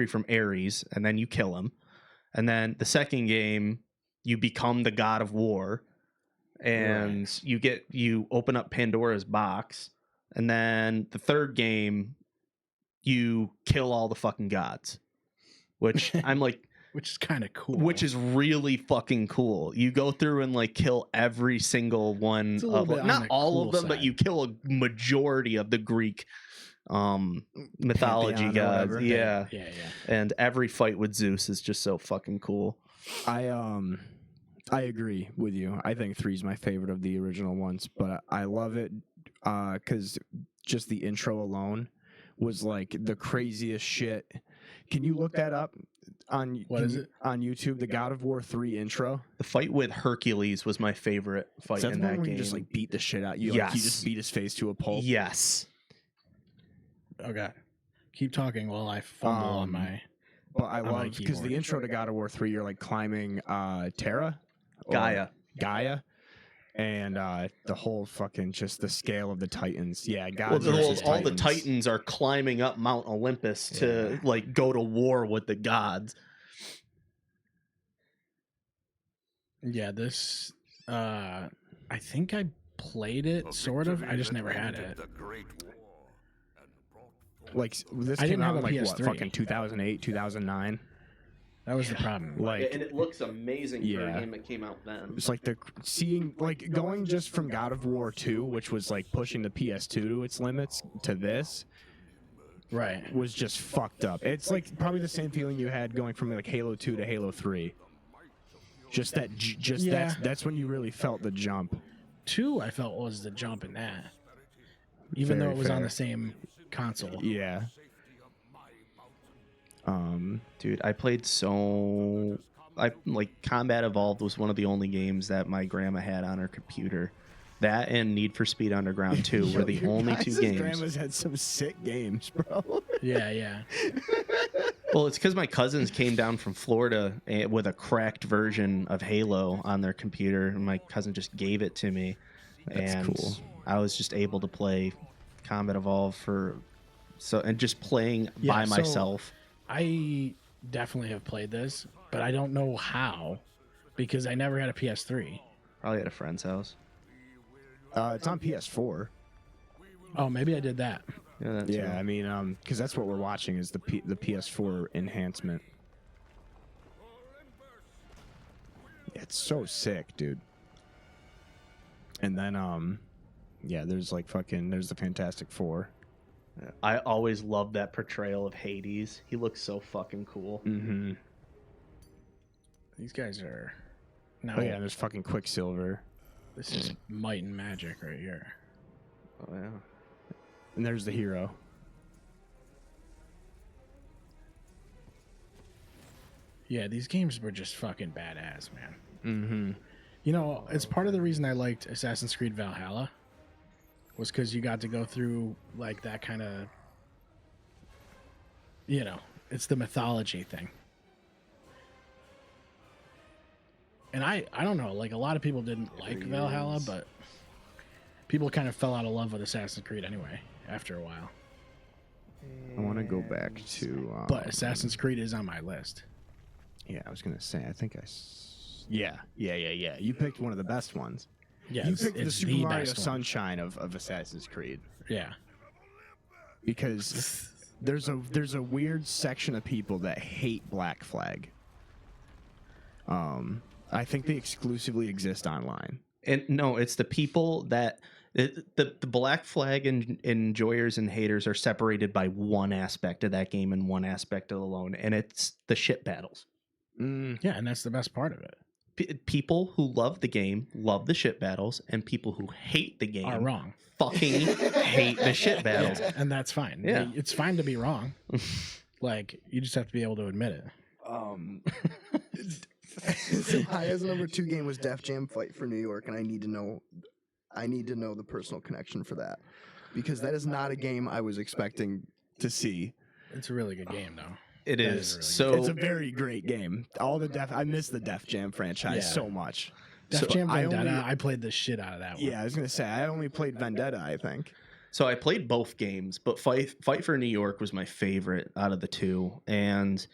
from Ares, and then you kill him, and then the second game you become the God of War, and you open up Pandora's box, and then the third game you kill all the fucking gods, which I'm like, Which is kind of cool. which is really fucking cool. You go through and like kill every single one It's a little of bit on not the all cool of them, but side. you kill a majority of the Greek mythology Pantheon or gods. whatever. Yeah. yeah. And every fight with Zeus is just so fucking cool. I agree with you. I think 3 is my favorite of the original ones, but I love it because just the intro alone was like the craziest shit. Can you look that up on What is it? on YouTube? The God of War 3 intro. The fight with Hercules was my favorite fight So that's in one that where game. you just like beat the shit out. You Yes. just beat his face to a pulp. Yes. Okay. Keep talking while I fumble on my. But I on my love because the keyboard. intro to God of War 3, you're like climbing Terra, or Gaia. and the whole fucking just the scale of the Titans. Yeah, God. Well, versus all the Titans are climbing up Mount Olympus to like go to war with the gods. Yeah, this. I think I played it sort of. I just never had it. Like this I came didn't out have in a like what, PS3. fucking 2008, 2009. That was the problem. Like And it looks amazing for Yeah. a game that came out then. it's like going just from God of War 2, which was like pushing the PS2 to its limits, to this Right. was just fucked up. It's like probably the same feeling you had going from like Halo 2 to Halo 3. Just Yeah. that's when you really felt the jump. 2, I felt was the jump in that. Even though Very it was on fair. the same console. Yeah. Dude, I played Combat Evolved was one of the only games that my grandma had on her computer. That and Need for Speed Underground 2 were the Your only two guys' games. Grandma's had some sick games, bro. Yeah. Well, it's because my cousins came down from Florida with a cracked version of Halo on their computer, and my cousin just gave it to me. That's and cool. I was just able to play Combat Evolved and just playing Yeah, by so- myself. I definitely have played this, but I don't know how because I never had a PS3. Probably at a friend's house. It's on PS4. Oh, maybe I did that. Yeah, that's Yeah, right. I mean, because that's what we're watching is the PS4 enhancement. It's so sick, dude. And then, yeah, there's the Fantastic Four. I always loved that portrayal of Hades. He looks so fucking cool. Mm-hmm. These guys are Now Oh yeah, there's fucking Quicksilver. this is Might and Magic right here. Oh yeah. And there's the hero. Yeah, these games were just fucking badass, man. Mm-hmm. You know, it's part of the reason I liked Assassin's Creed Valhalla was because you got to go through like that kind of, you know, it's the mythology thing. And I don't know, like a lot of people didn't like Valhalla, but people kind of fell out of love with Assassin's Creed anyway after a while. I want to go back to. But Assassin's Creed is on my list. Yeah, I was gonna say. I think Yeah. You picked one of the best ones. Yeah, You picked the it's Super the Mario best one. Sunshine of Assassin's Creed Yeah. because there's a weird section of people that hate Black Flag. I think they exclusively exist online. And no, it's the people that the Black Flag and enjoyers and haters are separated by one aspect of that game and one aspect alone, and it's the shit battles. Yeah, and that's the best part of it. People who love the game love the shit battles, and people who hate the game Are wrong. fucking hate the shit battles. Yeah, and that's fine. Yeah. It's fine to be wrong. Like, you just have to be able to admit it. Zemiah's number 2 game was Def Jam Fight for New York, and I need to know the personal connection for that because that is not a game I was expecting to see. It's a really good game, though. It That is. is really So It's a very great game. I miss the Def Jam franchise Yeah. so much. Def So Jam I Vendetta, only- I played the shit out of that one. Yeah, I was gonna say I only played Vendetta. I think. So I played both games, but Fight for New York was my favorite out of the two. And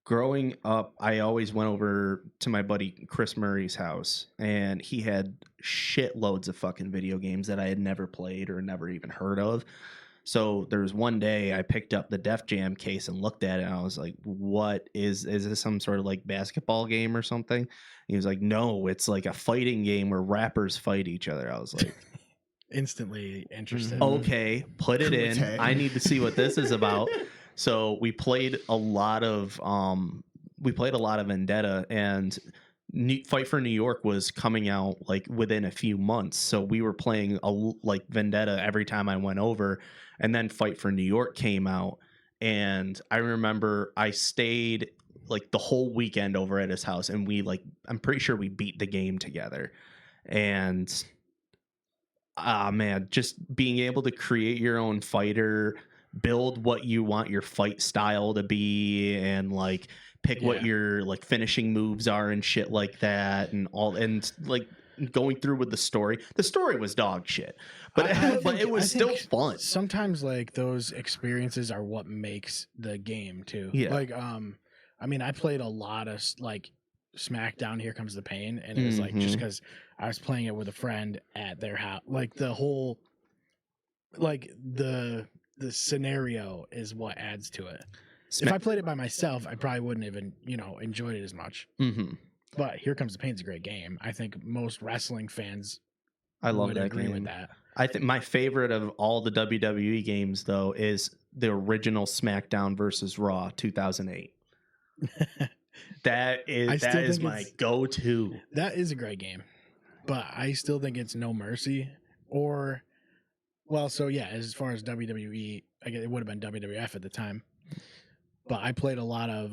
growing up, I always went over to my buddy Chris Murray's house, and he had shitloads of fucking video games that I had never played or never even heard of. So there was one day I picked up the Def Jam case and looked at it, and I was like, "What is this? Some sort of like basketball game or something?" And he was like, "No, it's like a fighting game where rappers fight each other." I was like, Instantly interested. okay, put it in. Kumite. I need to see what this is about. So we played a lot of Vendetta, and Fight for New York was coming out like within a few months. So we were playing like Vendetta every time I went over, and then Fight for New York came out, and I remember I stayed like the whole weekend over at his house, and I'm pretty sure we beat the game together. And man, just being able to create your own fighter, build what you want your fight style to be, and like pick what your like finishing moves are and shit like that, and like going through with the story. The story was dog shit, but it was still fun. Sometimes like those experiences are what makes the game too. Yeah. Like I mean, I played a lot of like SmackDown Here Comes the Pain, and it was like just because I was playing it with a friend at their house. Like the whole like the scenario is what adds to it. If I played it by myself, I probably wouldn't even, enjoyed it as much. Mm-hmm. But Here Comes the Pain's a great game. I think most wrestling fans I love would that agree game. with that. I think my favorite of all the WWE games though is the original SmackDown versus Raw 2008. That is my go-to. That is a great game. But I still think it's No Mercy or so yeah, as far as WWE, I guess it would have been WWF at the time. But I played a lot of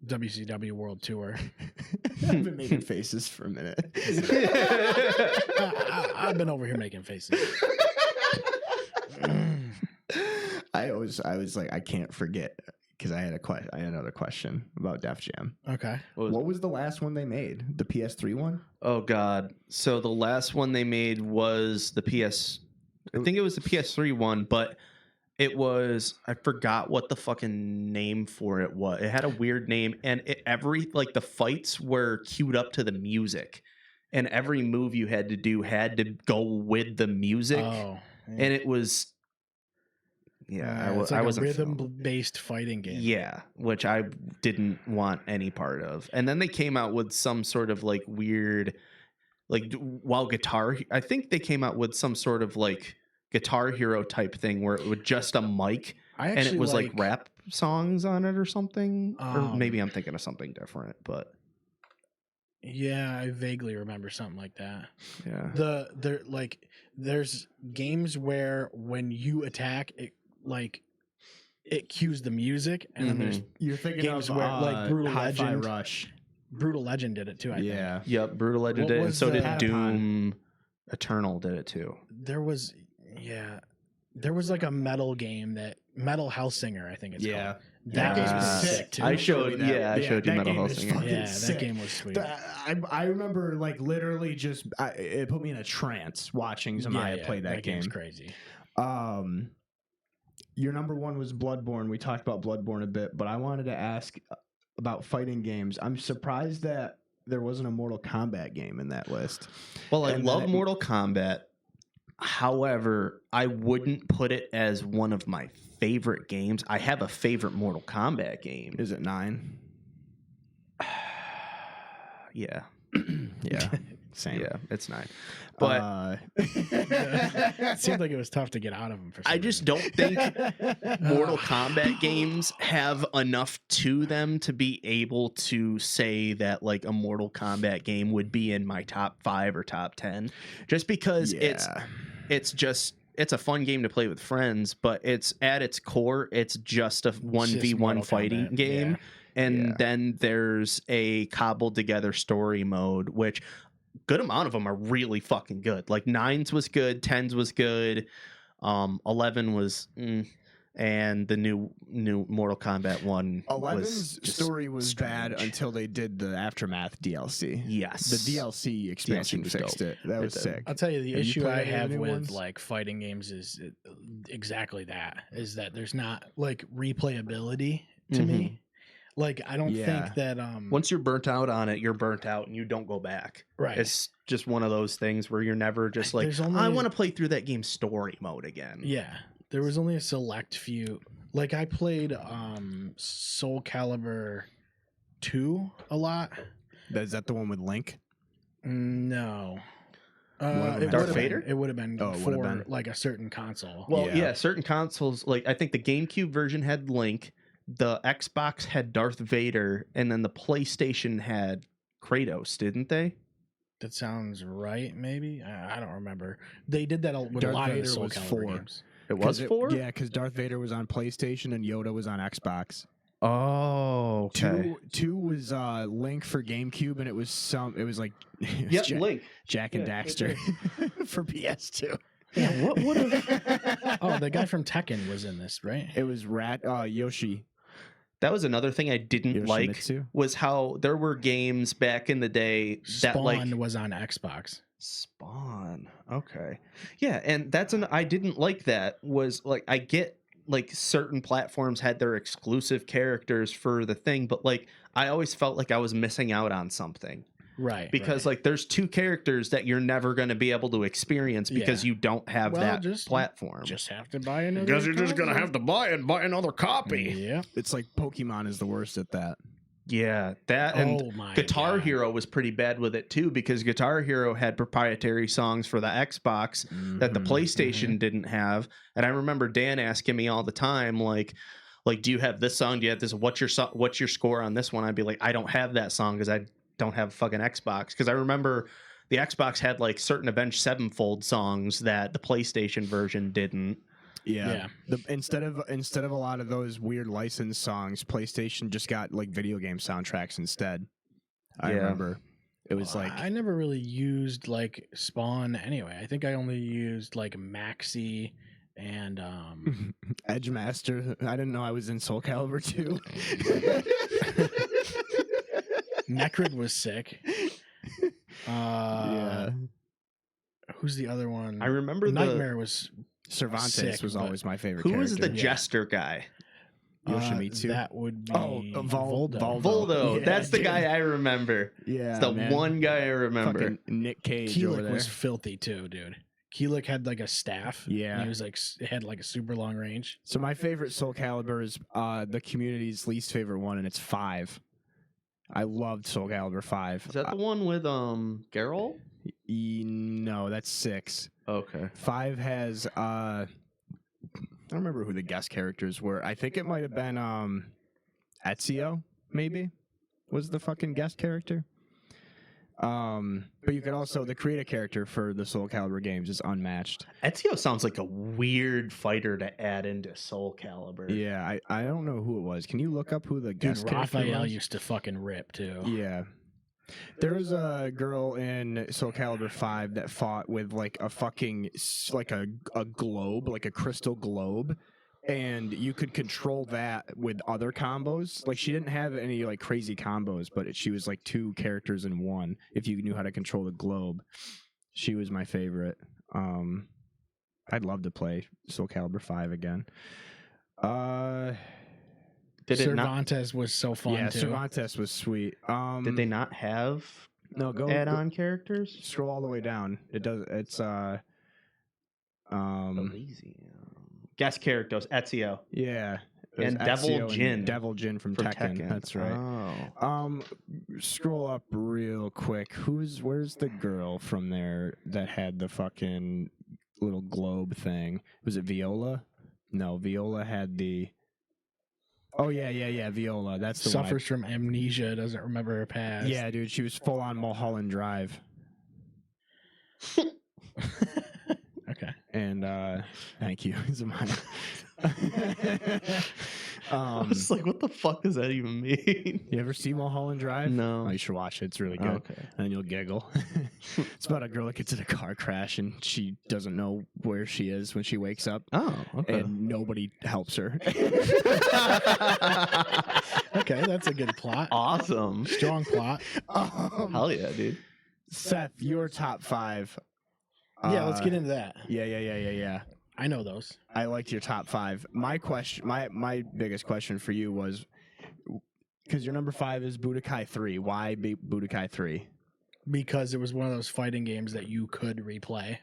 WCW World Tour. I've been making faces for a minute. I've been over here making faces. I was like, I can't forget because I had another question about Def Jam. Okay. What was the last one they made? The PS3 one? Oh God! So the last one they made was the PS. I think it was the PS3 one, but it was, I forgot what the fucking name for it was. It had a weird name, and the fights were queued up to the music, and every move you had to do had to go with the music. Oh, yeah. And it was, it's like I wasn't a rhythm-based fighting game. Yeah, which I didn't want any part of. And then they came out with some sort of like weird, like I think they came out with some sort of like Guitar Hero type thing where it was just a mic and it was like rap songs on it or something. Or maybe I'm thinking of something different, but Yeah, I vaguely remember something like that. Yeah. There's games where when you attack, it cues the music, and then there's You're thinking games of where like Brutal Hi-Fi Legend. Rush. Brutal Legend did it too. I think. Yep, Brutal Legend What did it, and was so did the- Doom Eternal did it too. There was like a metal game that Metal Hellsinger, I think it's Yeah. called. That game was sick too. I showed you that Metal game is Hellsinger. fucking Yeah, sick. that game was sweet. I remember like literally just it put me in a trance watching Zemiah play that game. game's crazy. Your number one was Bloodborne. We talked about Bloodborne a bit, but I wanted to ask about fighting games. I'm surprised that there wasn't a Mortal Kombat game in that list. Well, I And love then Mortal Kombat. However, I wouldn't put it as one of my favorite games. I have a favorite Mortal Kombat game. Is it 9? Yeah. Yeah. Same. Yeah, it's 9. But It seemed like it was tough to get out of them. For some I just reason. don't think Mortal Kombat games have enough to them to be able to say that like a Mortal Kombat game would be in my top 5 or top 10. Just because it's a fun game to play with friends, but it's at its core, it's just a 1v1 Mortal fighting Kombat, game. yeah. And then there's a cobbled together story mode, which good amount of them are really fucking good. Like 9's was good, 10's was good, 11 was, and the new Mortal Kombat 1 11's was story was bad strange. until they did the Aftermath DLC. Yes, The DLC expansion was fixed dope. it. That was did. sick. I'll tell you the Have you issue played I any of the have new with ones? like fighting games is exactly that. Is that there's not like replayability to me. Like I don't think that Once you're burnt out on it, you're burnt out and you don't go back. right. It's just one of those things where you're never just like, There's only I a- want to play through that game's story mode again. Yeah, there was only a select few. Like I played Soul Calibur 2 a lot. Is that the one with Link? No. One of them It had would've Vader? been- It would have been Oh, it would've for been. like a certain console. Well, Yeah. yeah, certain consoles, like I think the GameCube version had Link, the Xbox had Darth Vader, and then the PlayStation had Kratos, didn't they? That sounds right. Maybe I don't remember. They did that with Darth a lot of Vader the Soul was Calibur 4. games. It was 4? Yeah, because Darth Vader was on PlayStation and Yoda was on Xbox. Oh, okay. Two was Link for GameCube, and it was like it was Yep, Link. Jack and Yeah, Daxter for PS2. Yeah, what would have? Oh, the guy from Tekken was in this, right? It was Yoshi. That was another thing I didn't like, Yoshimitsu. was how there were games back in the day that Spawn like was on Xbox. Spawn. Okay. Yeah, and I didn't like that. Was like I get like certain platforms had their exclusive characters for the thing, but like I always felt like I was missing out on something. Right. Because like there's 2 characters that you're never going to be able to experience because you don't have that platform. Just have to buy another. Because you're just gonna have to buy another copy. Yeah. It's like Pokemon is the worst at that. Yeah, that and Oh my Guitar God. Hero was pretty bad with it too, because Guitar Hero had proprietary songs for the Xbox that the PlayStation didn't have. And I remember Dan asking me all the time, like, do you have this song? Do you have this? What's your score on this one? I'd be like, I don't have that song because I don't have a fucking Xbox. Because I remember the Xbox had like certain Avenged Sevenfold songs that the PlayStation version didn't. Yeah. Instead of a lot of those weird licensed songs, PlayStation just got like video game soundtracks instead. I Yeah. remember. It was like I never really used like Spawn anyway. I think I only used like Maxi and Edgemaster. I didn't know I was in Soul Calibur 2. Necrid was sick. Yeah. Who's the other one? I remember Nightmare was Cervantes sick, was but always my favorite Who character. was the jester guy? Yoshimitsu? That would be Voldo. Voldo. Yeah, That's the dude. guy I remember. Yeah, It's the man. one guy I remember. Fucking Nick Cage over Keelik there. was filthy too, dude. Keelik had like a staff. Yeah. And he was like had like a super long range. So my favorite Soul Calibur is the community's least favorite one, and it's 5. I loved Soul Calibur 5. Is that the one with Geralt? No, that's 6. Okay. 5 has I don't remember who the guest characters were. I think it might have been Ezio, maybe, was the fucking guest character. But you could also the create a character for the Soul Calibur games is unmatched. Ezio sounds like a weird fighter to add into Soul Calibur. Yeah, I don't know who it was. Can you look up who the Dude, guest character Raphael was? used to fucking rip too. Yeah. There was a girl in Soul Calibur 5 that fought with like a fucking like a globe, like a crystal globe, and you could control that with other combos. Like she didn't have any like crazy combos, but she was like 2 characters in one if you knew how to control the globe. She was my favorite. I'd love to play Soul Calibur 5 again. Did it not? Cervantes was so fun Yeah, too. Cervantes was sweet. Did they not have No, go add-on characters? scroll all the way down. It does. It's Elysium. Guest characters: Ezio yeah, it was and Devil Ezio and Jin Devil Jin from Tekken. That's right. Oh. Scroll up real quick. Where's the girl from there that had the fucking little globe thing? Was it Viola? No, Viola had the. Oh yeah, Viola. That's the Suffers one. from amnesia, doesn't remember her past. Yeah, dude, she was full on Mulholland Drive. Okay. And thank you, Zemiah. I was like, what the fuck does that even mean? You ever see Mulholland Drive? No. Oh, you should watch it. It's really good. Okay. And you'll giggle. It's about a girl that gets in a car crash and she doesn't know where she is when she wakes up. Oh, okay. And nobody helps her. Okay, that's a good plot. Awesome. Strong plot. Hell yeah, dude. Seth, your top 5. Yeah, let's get into that. Yeah. I know those. I liked your top 5. My question, my biggest question for you was, because your number 5 is Budokai 3. Why Budokai 3? Because it was one of those fighting games that you could replay.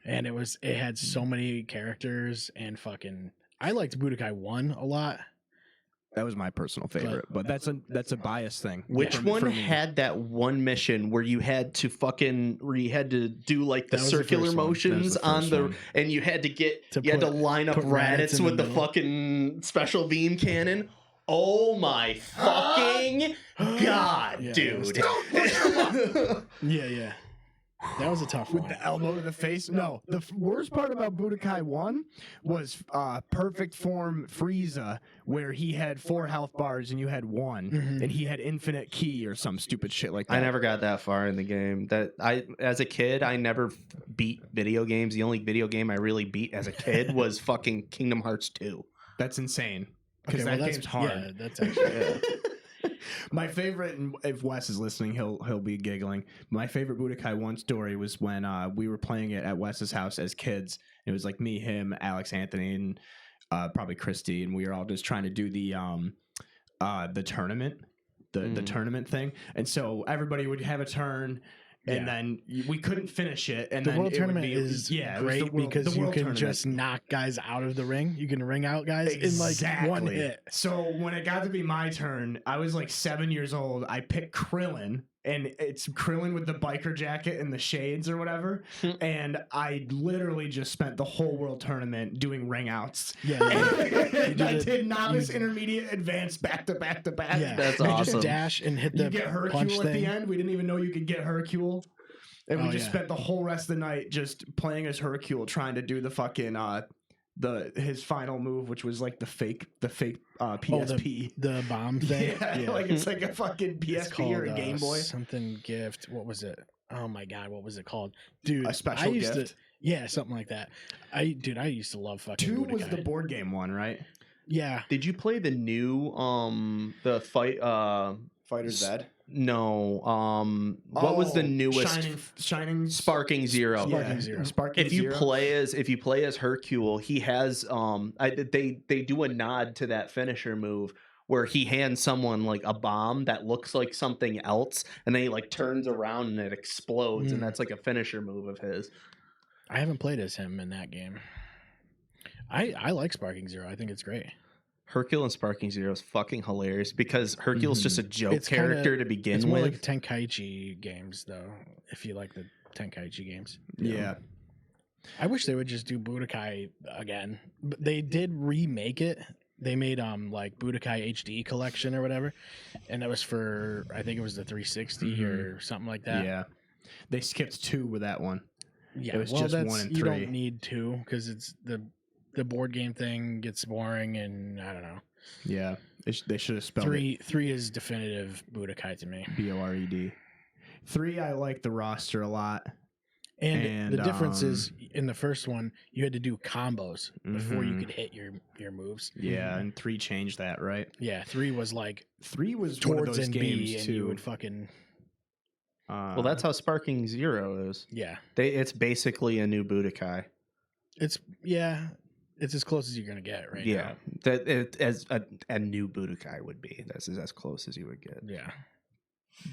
And it had so many characters and fucking I liked Budokai 1 a lot. That was my personal favorite, but that's a bias thing. Which one for me. had that one mission where you had to do like the That was the circular first one. motions That was the on first the one. and you had to To line up put Raditz Raditz in with the the middle. fucking special beam cannon. Oh my fucking god, Yeah, dude. Yeah. That was a tough With one. the elbow to the face. No, the worst part about Budokai 1 was perfect form Frieza, where he had 4 health bars and you had 1, Mhm. and he had infinite ki or some stupid shit like that. I never got that far in the game. As a kid, I never beat video games. The only video game I really beat as a kid was fucking Kingdom Hearts 2. That's insane. Because Okay, well, that that's game's hard. Yeah, that's actually My favorite, and if Wes is listening, he'll be giggling. My favorite Budokai 1 story was when we were playing it at Wes's house as kids. It was like me, him, Alex, Anthony, and probably Christy, and we were all just trying to do the tournament, the tournament thing. And so everybody would have a turn. And then we couldn't finish it. And the then world it would tournament be, is it was great because the you world can tournament. just knock guys out of the ring. You can ring out guys in like one hit. So when it got to be my turn, I was like 7 years old. I picked Krillin, and it's Krillin with the biker jacket and the shades or whatever. And I literally just spent the whole world tournament doing ring outs. Yeah. I did novice, intermediate, advanced, back to back to back. Yeah. That's you awesome. just dash and hit the You get punch Hercule at thing. the end. We didn't even know you could get Hercule. And we just spent the whole rest of the night just playing as Hercule, trying to do the fucking his final move, which was like the fake PSP. The bomb thing. Yeah, like it's like a fucking It's PSP or a called, Game Boy. Something gift. What was it? Oh my god, what was it called? Dude, A special I used gift? to yeah, something like that. I used to love fucking 2 was Budokai. the board game one, right? Yeah. Did you play the new the fight Fighter Z. no what was the newest Shining Sparking Zero? Sparking Zero. Sparking If you Zero. play as Hercule, he has they do a nod to that finisher move where he hands someone like a bomb that looks like something else, and then he like turns around and it explodes, and that's like a finisher move of his. I haven't played as him in that game. I like Sparking Zero. I think it's great. Hercule and Sparking Zero is fucking hilarious because Hercule's just a joke It's character kinda- to begin It's more with. like Tenkaichi games, though. If you like the Tenkaichi games, Yeah. I wish they would just do Budokai again. But they did remake it they made like Budokai HD collection or whatever, and that was for I think it was the 360 or something like that. Yeah, they skipped 2 with that one. Yeah, It was well, just 1 and 3. You don't need 2 because it's the board game thing gets boring, and I don't know. Yeah, they should have spelled 3 is definitive Budokai to me. BORED. 3, I like the roster a lot. And the difference is in the first one, you had to do combos before you could hit your moves. Yeah, and 3 changed that, right? Yeah, 3 was like 3 was towards one of those NB, games and too. you would fucking Well, that's how Sparking Zero is. yeah. It's basically a new Budokai. It's as close as you're gonna get right Yeah, now. that as a new Budokai would be. That's as close as you would get. Yeah.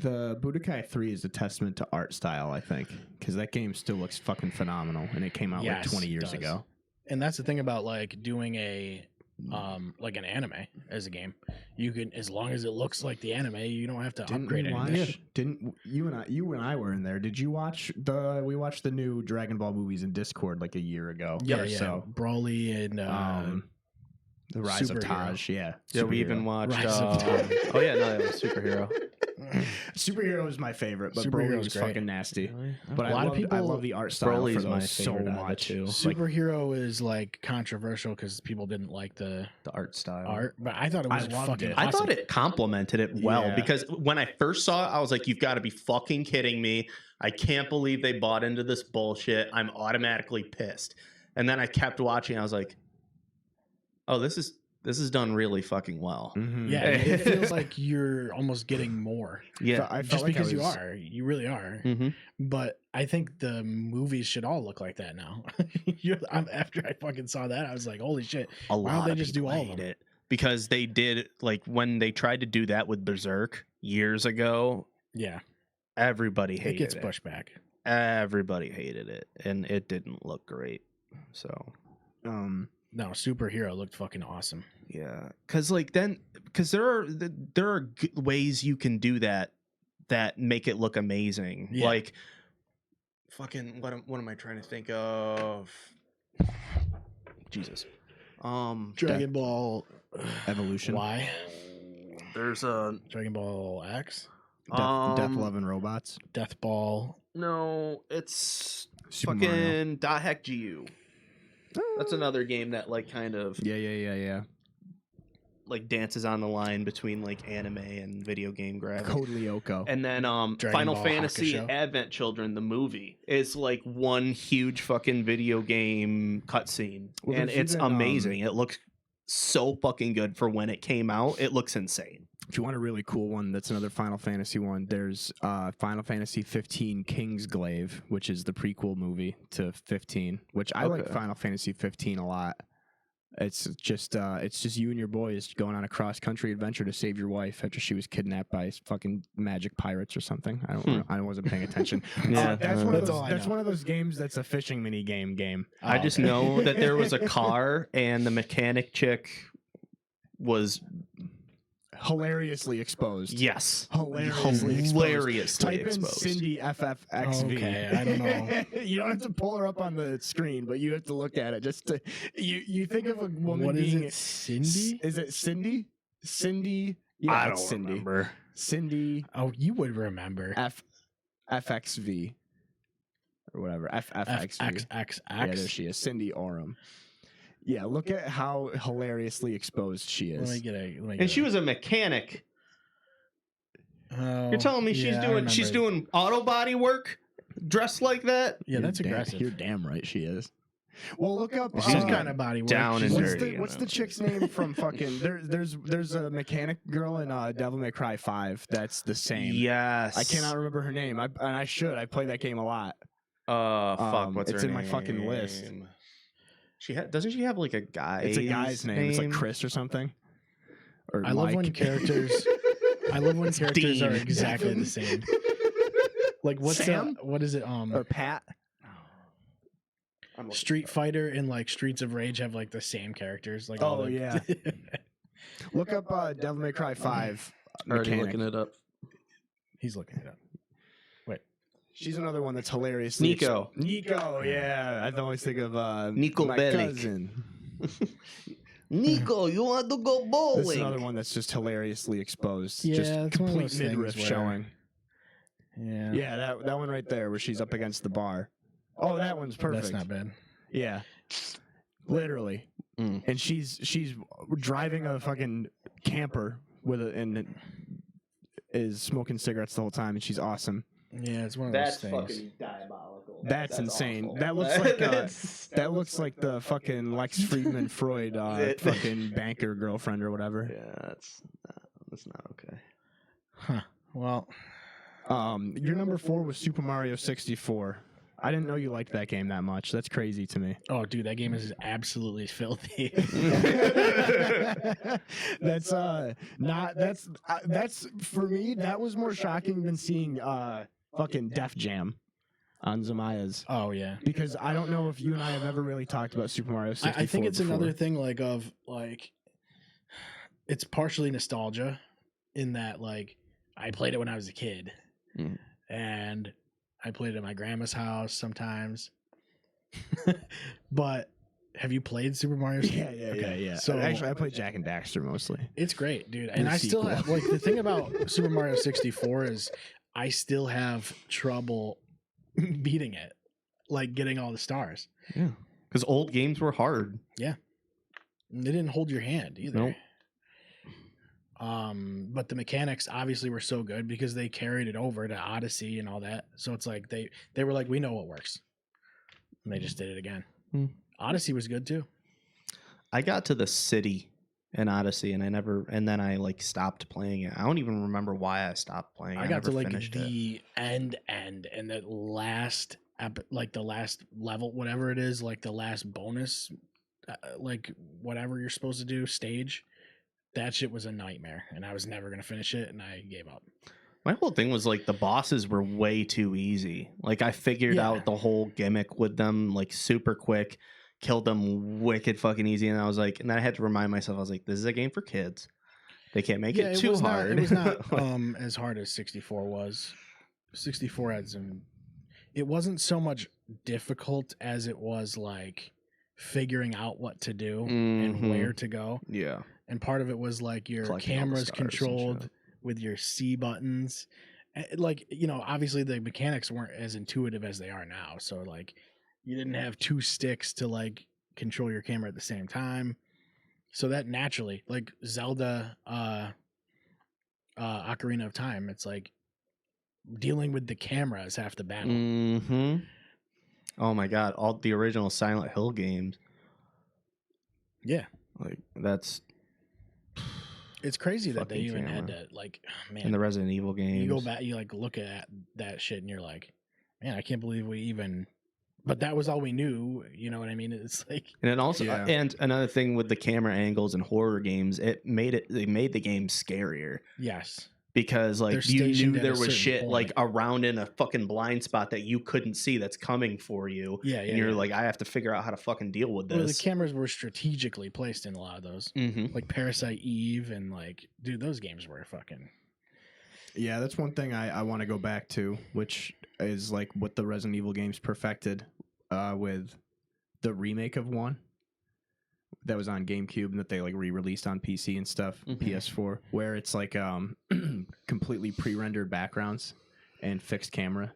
The Budokai 3 is a testament to art style, I think, because that game still looks fucking phenomenal, and it came out like Yes, 20 it years does. ago. And that's the thing about like doing a like an anime as a game. You can, as long as it looks like the anime, you don't have to upgrade anything. Didn't you and I were in there? Did you watch we watched the new Dragon Ball movies in Discord like a year ago? Yeah, or yeah. so. Broly and The Rise of Superhero. Taj, yeah. Yeah, we Superhero. even watched. Rise of Taj. Oh yeah, no, that was Superhero. Superhero is my favorite, but Superhero's Broly was great. fucking nasty. Really? But A lot of I people- love the art style Broly's for my those so favorite out of the much. two. Superhero is like controversial because people didn't like the The art style. art, but I thought it was loved fucking it. awesome. I thought it complemented it well Yeah. because when I first saw it, I was like, "You've got to be fucking kidding me! I can't believe they bought into this bullshit. I'm automatically pissed." And then I kept watching. I was like, "Oh, this is done really fucking well." Mhm. Yeah, it feels like you're almost getting more Yeah. I felt just like I because was- you really are. Mm-hmm. But I think the movies should all look like that now. After I fucking saw that, I was like, "Holy shit!" A Why don't lot they of just do people all of hate them? it because they did like when they tried to do that with Berserk years ago. Yeah, Everybody it hated gets it. pushed back. Everybody hated it, and it didn't look great. So No, Superhero looked fucking awesome. yeah, because there are ways you can do that make it look amazing. Yeah. Like fucking what am I trying to think of? Jesus. Dragon Ball Evolution. Y, There's a Dragon Ball X, Death, Love, and Robots. Death Ball. No, it's Super fucking Mario. Da Heck GU. That's another game that like kind of Yeah. like dances on the line between like anime and video game graphics. Code Lyoko. And then Dragon Final Ball Fantasy Hakusho. Advent Children, the movie, is like one huge fucking video game cutscene. Well, And there's it's even, amazing. It looks so fucking good for when it came out. It looks insane. If you want a really cool one, that's another Final Fantasy one. There's Final Fantasy 15 Kingsglaive, which is the prequel movie to 15, which I like Okay. Final Fantasy 15 a lot. It's just you and your boys going on a cross country adventure to save your wife after she was kidnapped by fucking magic pirates or something. I wasn't paying attention. Yeah. That's one of That's those, all I that's know. one of those games that's a fishing mini game. I Oh, just okay. know that there was a car and the mechanic chick was, Hilariously exposed. yes, Hilariously exposed. hilariously Type in exposed. Cindy FFXV. Okay, I don't know. You don't have to pull her up on the screen, but you have to look at it just to. You think of a woman What is being. it? Cindy? Is it Cindy? Cindy. Yeah, I it's don't Cindy. remember. Cindy Oh, you would remember. FXV or whatever. FFXV. FXXX. Yeah, there she is. Cindy Oram. Yeah, look at how hilariously exposed she Let is. me get a. And she was a mechanic. Oh, You're telling me she's yeah, I she's remember. doing auto body work dressed like that? Yeah, that's You're aggressive. damn right she is. Well, look up. She's She's got kind of body work. down and She's- dirty. What's the chick's name from fucking? There's a mechanic girl in Devil May Cry 5 that's the same. Yes. I cannot remember her name. I should. I play that game a lot. Fuck. What's it's her in name? my fucking list. Doesn't she have like a guy? It's a guy's name. It's like Chris or something. Or I love when Mike. characters. I love when characters are Dean. exactly Devin. the same. Like what's Sam? what is it? or Pat. I'm looking Street it up. Fighter and like Streets of Rage have like the same characters. Like Oh, all the- yeah. Look up Devil May Cry 5. Already mechanic. looking it up. He's looking it up. She's another one that's hilariously Nico. Nico, yeah. I always think of Nico my Bellic. cousin. Nico, you want to go bowling? This is another one that's just hilariously exposed. Yeah, just it's one of complete those things midriff where- showing. Yeah. Yeah, that one right there where she's up against the bar. Oh, that one's perfect. That's not bad. Yeah, literally. Mm. And she's driving a fucking camper and is smoking cigarettes the whole time, and she's awesome. Yeah, it's one of That's those things. fucking diabolical. That's insane. awful. That looks like that looks like the fucking Lex Friedman Freud fucking banker girlfriend or whatever. Yeah, that's not okay. Huh. Well, Your number 4 was Super Mario 64. I didn't know you liked that game that much. That's crazy to me. oh, dude, that game is absolutely filthy. That's for me. That was more shocking than seeing fucking Def Jam on Zemiah's. Oh yeah. Because I don't know if you and I have ever really talked about Super Mario 64 I think it's before. another thing it's partially nostalgia in that I played it when I was a kid, and I played it at my grandma's house sometimes. But have you played Super Mario? Yeah. So Actually, I played Jack and Daxter mostly. it's great, dude. And And the I still sequel. have the thing about Super Mario 64 is I still have trouble beating it, getting all the stars. Yeah, because old games were hard. And they didn't hold your hand either. Nope. But the mechanics obviously were so good because they carried it over to Odyssey and all that. So it's like they were like, we know what works, and they just did it again. Odyssey was good too. I got to the city in Odyssey, and then I stopped playing it. I don't even remember why I stopped playing. I got never to finished it. the end, and the last the last level, whatever it is, the last bonus, whatever you're supposed to do stage. That shit was a nightmare, and I was never gonna finish it, and I gave up. My whole thing was the bosses were way too easy. I figured out the whole gimmick with them super quick, killed them wicked fucking easy, and I was and then I had to remind myself, I was like, this is a game for kids. They can't make it too hard. It was not as hard as 64 was. 64 had some. It wasn't so much difficult as it was figuring out what to do and where to go. Yeah. And part of it was your Collecting all the camera's stars and controlled shit. with your C buttons. Obviously the mechanics weren't as intuitive as they are now. So you didn't have 2 sticks to control your camera at the same time. So that naturally, Zelda Ocarina of Time, it's dealing with the camera is half the battle. Mm-hmm. Oh my god, all the original Silent Hill games. Yeah. That's It's crazy that they Fucking even had camera. to man. in the Resident Evil games. You go back, you look at that shit, and you're like, man, I can't believe we even. But that was all we knew. You know what I mean? It's And then also, Yeah. and another thing with the camera angles and horror games, they made the game scarier yes, because They're you stationed knew at there a was certain shit point. around in a fucking blind spot that you couldn't see that's coming for you. yeah. And you're I have to figure out how to fucking deal with well, the this. cameras were strategically placed in a lot of those, Mm-hmm. like Parasite Eve, and dude, those games were fucking. Yeah, that's one thing I want to go back to, which is what the Resident Evil games perfected with the remake of 1 that was on GameCube and that they re-released on PC and stuff, PS4, where it's completely pre-rendered backgrounds and fixed camera.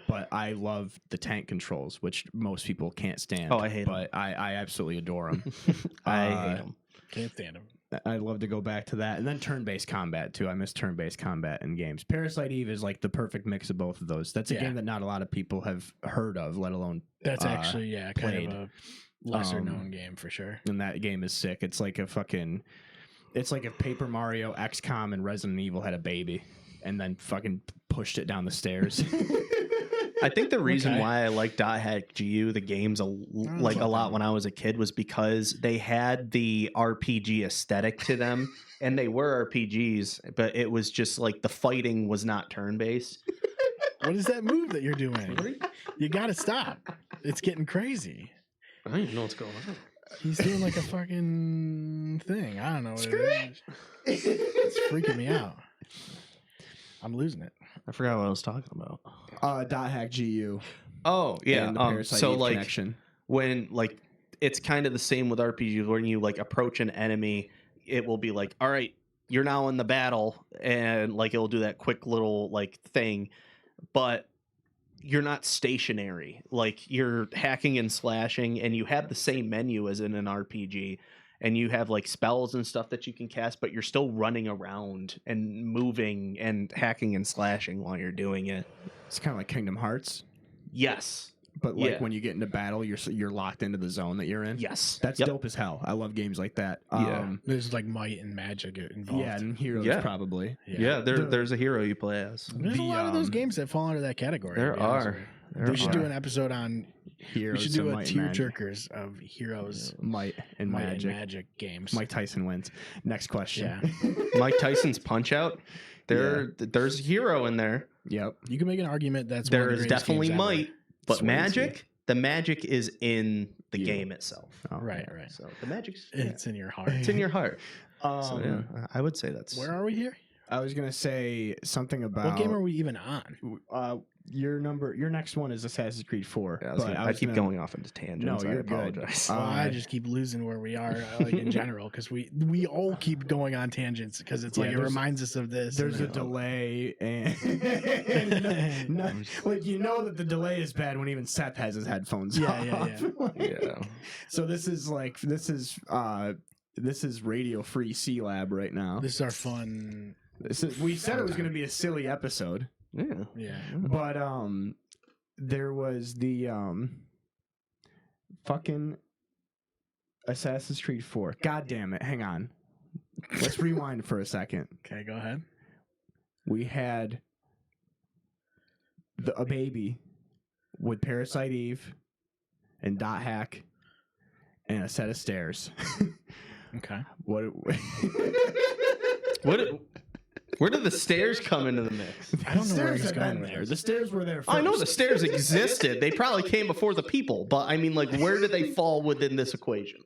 But I love the tank controls, which most people can't stand. Oh, I hate 'em. But I absolutely adore them. I hate them. Can't stand them. I'd love to go back to that. And then turn-based combat, too. I miss turn-based combat in games. Parasite Eve is the perfect mix of both of those. That's a Yeah. game that not a lot of people have heard of, let alone... That's actually kind played. of a lesser known game for sure. And that game is sick. It's like a fucking... It's like if Paper Mario, XCOM, and Resident Evil had a baby and then fucking pushed it down the stairs. I think the reason Okay. why I like Dot Hack GU, the games, a lot when I was a kid was because they had the RPG aesthetic to them, and they were RPGs, but it was just the fighting was not turn based. What is that move that you're doing? You got to stop. It's getting crazy. I don't even know what's going on. He's doing a fucking thing. I don't know what it is. It's freaking me out. I'm losing it. I forgot what I was talking about. Dot Hack GU. Oh yeah, And the Parasite so Eve connection. when it's kind of the same with RPGs. When you like approach an enemy, it will be like, all right, you're now in the battle, and like it'll do that quick little like thing, but you're not stationary. Like you're hacking and slashing, and you have the same menu as in an RPG, and you have like spells and stuff that you can cast, but you're still running around and moving and hacking and slashing while you're doing it. It's kind of like Kingdom Hearts, Yes. but like Yeah. when you get into battle, you're locked into the zone that you're in. Yes. That's Yep. dope as hell. I love games like that. Yeah. There's like might and magic involved. Yeah, and heroes Yeah. probably. Yeah, there's a hero you play as. There's a lot of those games that fall under that category. There to be honest are. with you. There We should are. do an episode on. Heroes. We should do of a Might and tier Magic. jerkers of heroes, Might and might magic. and magic games. Mike Tyson wins. Next question. Yeah. Mike Tyson's Punch Out. There's a hero in there. Yep. You can make an argument that's one There of the is greatest definitely games ever. might, but Swayze. magic. The magic is in the You. game itself. Oh, Right, yeah. right. So the magic's It's in your heart. it's in your heart. So yeah, I would say that's. Where are we here? I was gonna say something about What game are we even on? your next one is Assassin's Creed 4. Yeah, but I keep going off into tangents. No, I you're good. apologize. Well, I just keep losing where we are, like in general, because we all keep going on tangents because it's like Yeah, it there's- reminds us of this. There's a and delay, and like you know that the delay is bad when even Seth has his headphones Yeah, off. yeah, Yeah. So this is radio free C Lab right now. this is our fun. We said it was going to be a silly episode, Yeah. Yeah. but there was the fucking Assassin's Creed 4. God damn it! Hang on, let's rewind for a second. Okay, go ahead. We had a baby with Parasite Eve and Dot Hack and a set of stairs. Okay. What? Where did the stairs come into the mix? I don't know where Stairs he's have going been with there. this. The stairs were there first. I know the stairs existed. They probably came before the people, but I mean, like, where did they fall within this equation?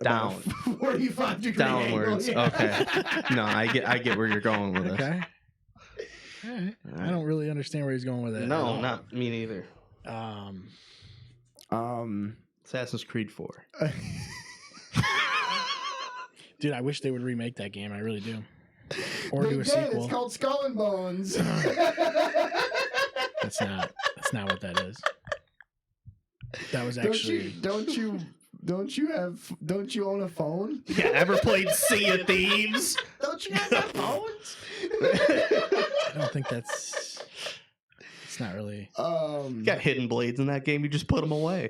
Down. 45 degree Downwards. angle, yeah. Okay. No, I get where you're going with this. Okay. All right. I don't really understand where he's going with it. at No, all. not me neither. Assassin's Creed 4. Dude, I wish they would remake that game. I really do. Or They do a did. sequel. It's called Skull and Bones. That's not what that is. That was actually Don't you own a phone? Yeah, ever played Sea of Thieves? Don't you guys have phones? I don't think it's not really. You got hidden blades in that game. You just put them away.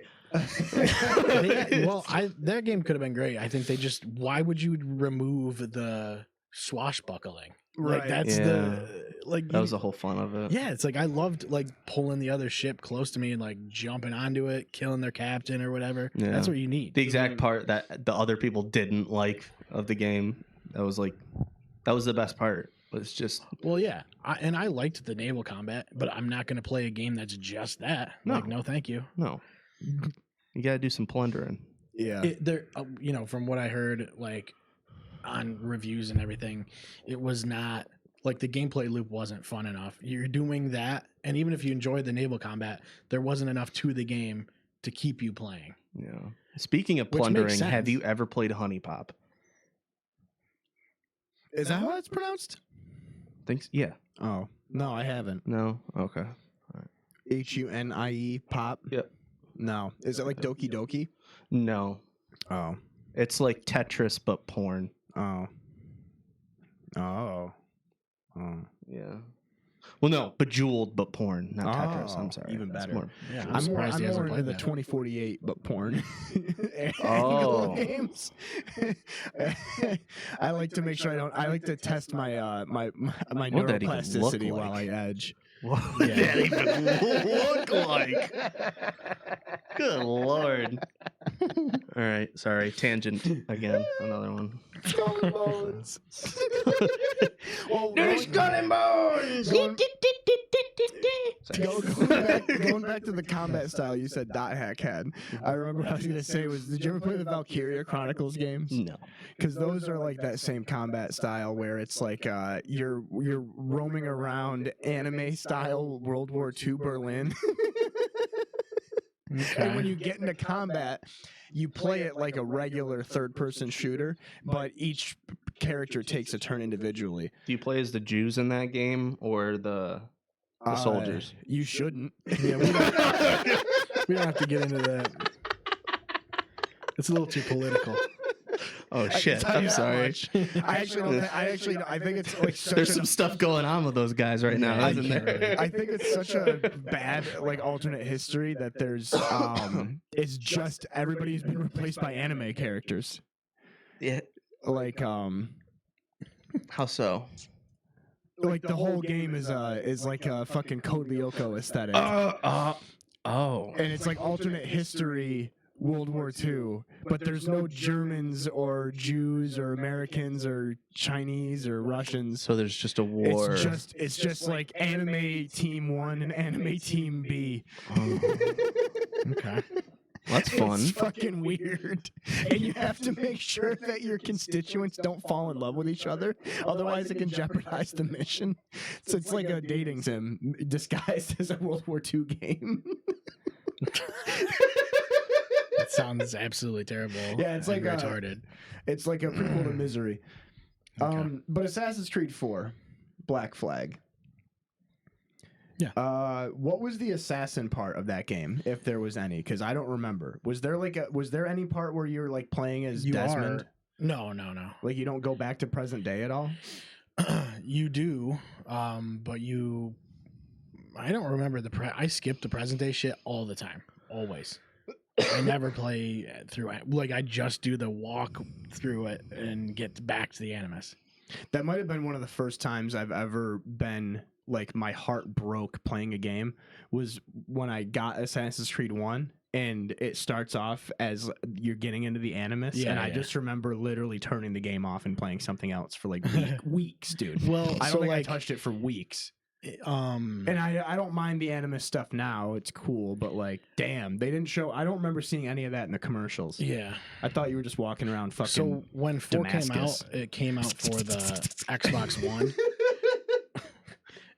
That game could have been great. I think they just. Why would you remove the swashbuckling? Like Right. that's Yeah. that was the whole fun of it. Yeah, it's like I loved like pulling the other ship close to me and like jumping onto it, killing their captain or whatever. Yeah. That's what you need. The exact part that the other people didn't like of the game. That was the best part. Was just Well, yeah, I liked the naval combat, but I'm not going to play a game that's just that. No. Like, no, thank you. no. You got to do some plundering. Yeah. From what I heard, like on reviews and everything, it was not like the gameplay loop wasn't fun enough. You're doing that, and even if you enjoyed the naval combat, there wasn't enough to the game to keep you playing. Yeah. Speaking of Which makes plundering, have sense. you ever played Honey Pop? Is that how it's pronounced? Yeah. Oh no, I haven't. No. Okay. HUNIE pop. Yep. No, is it like Doki Doki? No. Oh, It's like Tetris but porn. oh, oh, oh. Yeah. Well, no, Bejeweled but porn, not Tetris. Oh, I'm sorry. even That's better. more- Yeah, I'm more surprised he hasn't into played the that. 2048 but porn Oh. angle games. I like to make sure I like to test my my What would that even neuroplasticity look while I like? edge. What would that even look like? Good Lord. All right. Sorry. Tangent again. Another one. Skull and Bones. Well, bones. going back to the combat style you said Dot Hack had. I remember what I was gonna say was, did you ever play the Valkyria Chronicles games? No. Because those are like that same combat style where it's like you're roaming around anime style World War II Berlin. And when you get into combat, you play it like a regular third-person shooter, but each character takes a turn individually. Do you play as the Jews in that game or the soldiers? You shouldn't. Yeah, we don't have to get into that. It's a little too political. Oh shit! I'm sorry. I think it's like such There's some stuff going on with those guys right now, isn't there? I think it's such a bad like alternate history that there's it's just everybody's been replaced by anime characters. Yeah. Like How so? like the whole game is like a fucking Code Lyoko aesthetic. Oh. And it's like alternate history World War II, but there's no Germans or Jews or Americans or Chinese or Russians. So there's just a war. It's just like anime team 1 and anime team B. Okay. That's fun. It's fucking weird. And you have to make sure that your constituents don't fall in love with each other. Otherwise, it can jeopardize the mission. So it's like a dating sim disguised as a World War II game. That sounds absolutely terrible. Yeah, it's like retarded. It's like a prequel to Misery. Okay. But Assassin's Creed 4, Black Flag. Yeah. What was the assassin part of that game, if there was any? Because I don't remember. Was there any part where you're like playing as Desmond? No. Like you don't go back to present day at all? You do, but I don't remember I skip the present day shit all the time, always. I never play through it. Like I just do the walk through it and get back to the Animus. That might have been one of the first times I've ever been like my heart broke playing a game was when I got Assassin's Creed 1 and it starts off as you're getting into the Animus and I just remember literally turning the game off and playing something else for like weeks, dude. Well, I don't think I touched it for weeks. And I don't mind the Animus stuff now. It's cool, but like, damn, they didn't show. I don't remember seeing any of that in the commercials. Yeah. I thought you were just walking around fucking. So when 4 Damascus. came out, it came out for the Xbox One.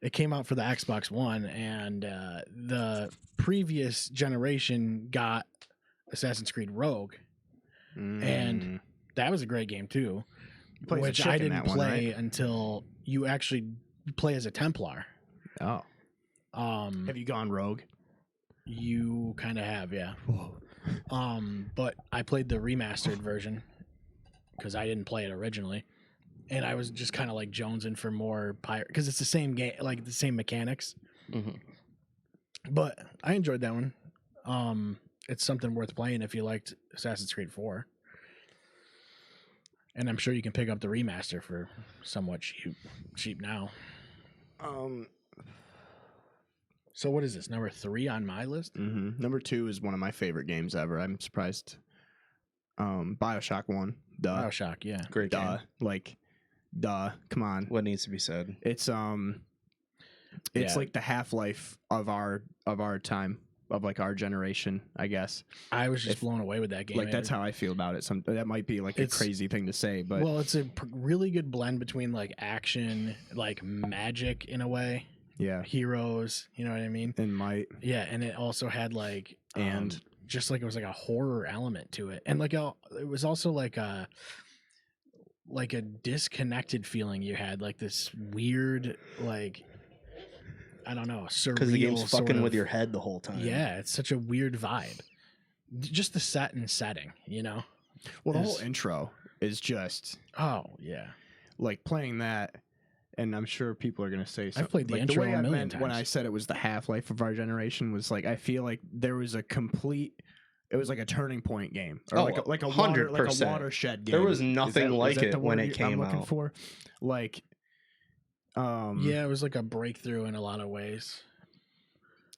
It came out for the Xbox One, and the previous generation got Assassin's Creed Rogue, and that was a great game too. Which I didn't play until you actually play as a Templar. Oh. Have you gone rogue? You kind of have, yeah. But I played the remastered version because I didn't play it originally, and I was just kind of like jonesing for more pirate because it's the same game, like the same mechanics. Mm-hmm. But I enjoyed that one. It's something worth playing if you liked Assassin's Creed 4. And I'm sure you can pick up the remaster for somewhat cheap now. So what is this? Number 3 on my list? Mm-hmm. Number 2 is one of my favorite games ever. I'm surprised. BioShock 1. Duh. BioShock, yeah. Great game. Duh. Come on. What needs to be said? It's like the Half-Life of our time. Of like our generation, I guess. I was just blown away with that game. Like that's how I feel about it. That might be like a crazy thing to say, but well, it's a really good blend between like action, like magic in a way. Yeah, heroes. You know what I mean? And might. Yeah, and it also had like and just like it was like a horror element to it, and like it was also like a disconnected feeling you had, like this weird like. I don't know, surreal. Because the game's fucking with your head the whole time. Yeah, it's such a weird vibe. Just the set and setting, you know? Well, the whole intro is just... Oh, yeah. Like, playing that, and I'm sure people are going to say something. I've played the intro a million times. When I said it was the Half-Life of our generation, was like, I feel like there was a complete... It was like a turning point game. Or like a 100%. Watershed game. There was nothing like it when it came out. Looking for? Like... yeah, it was like a breakthrough in a lot of ways.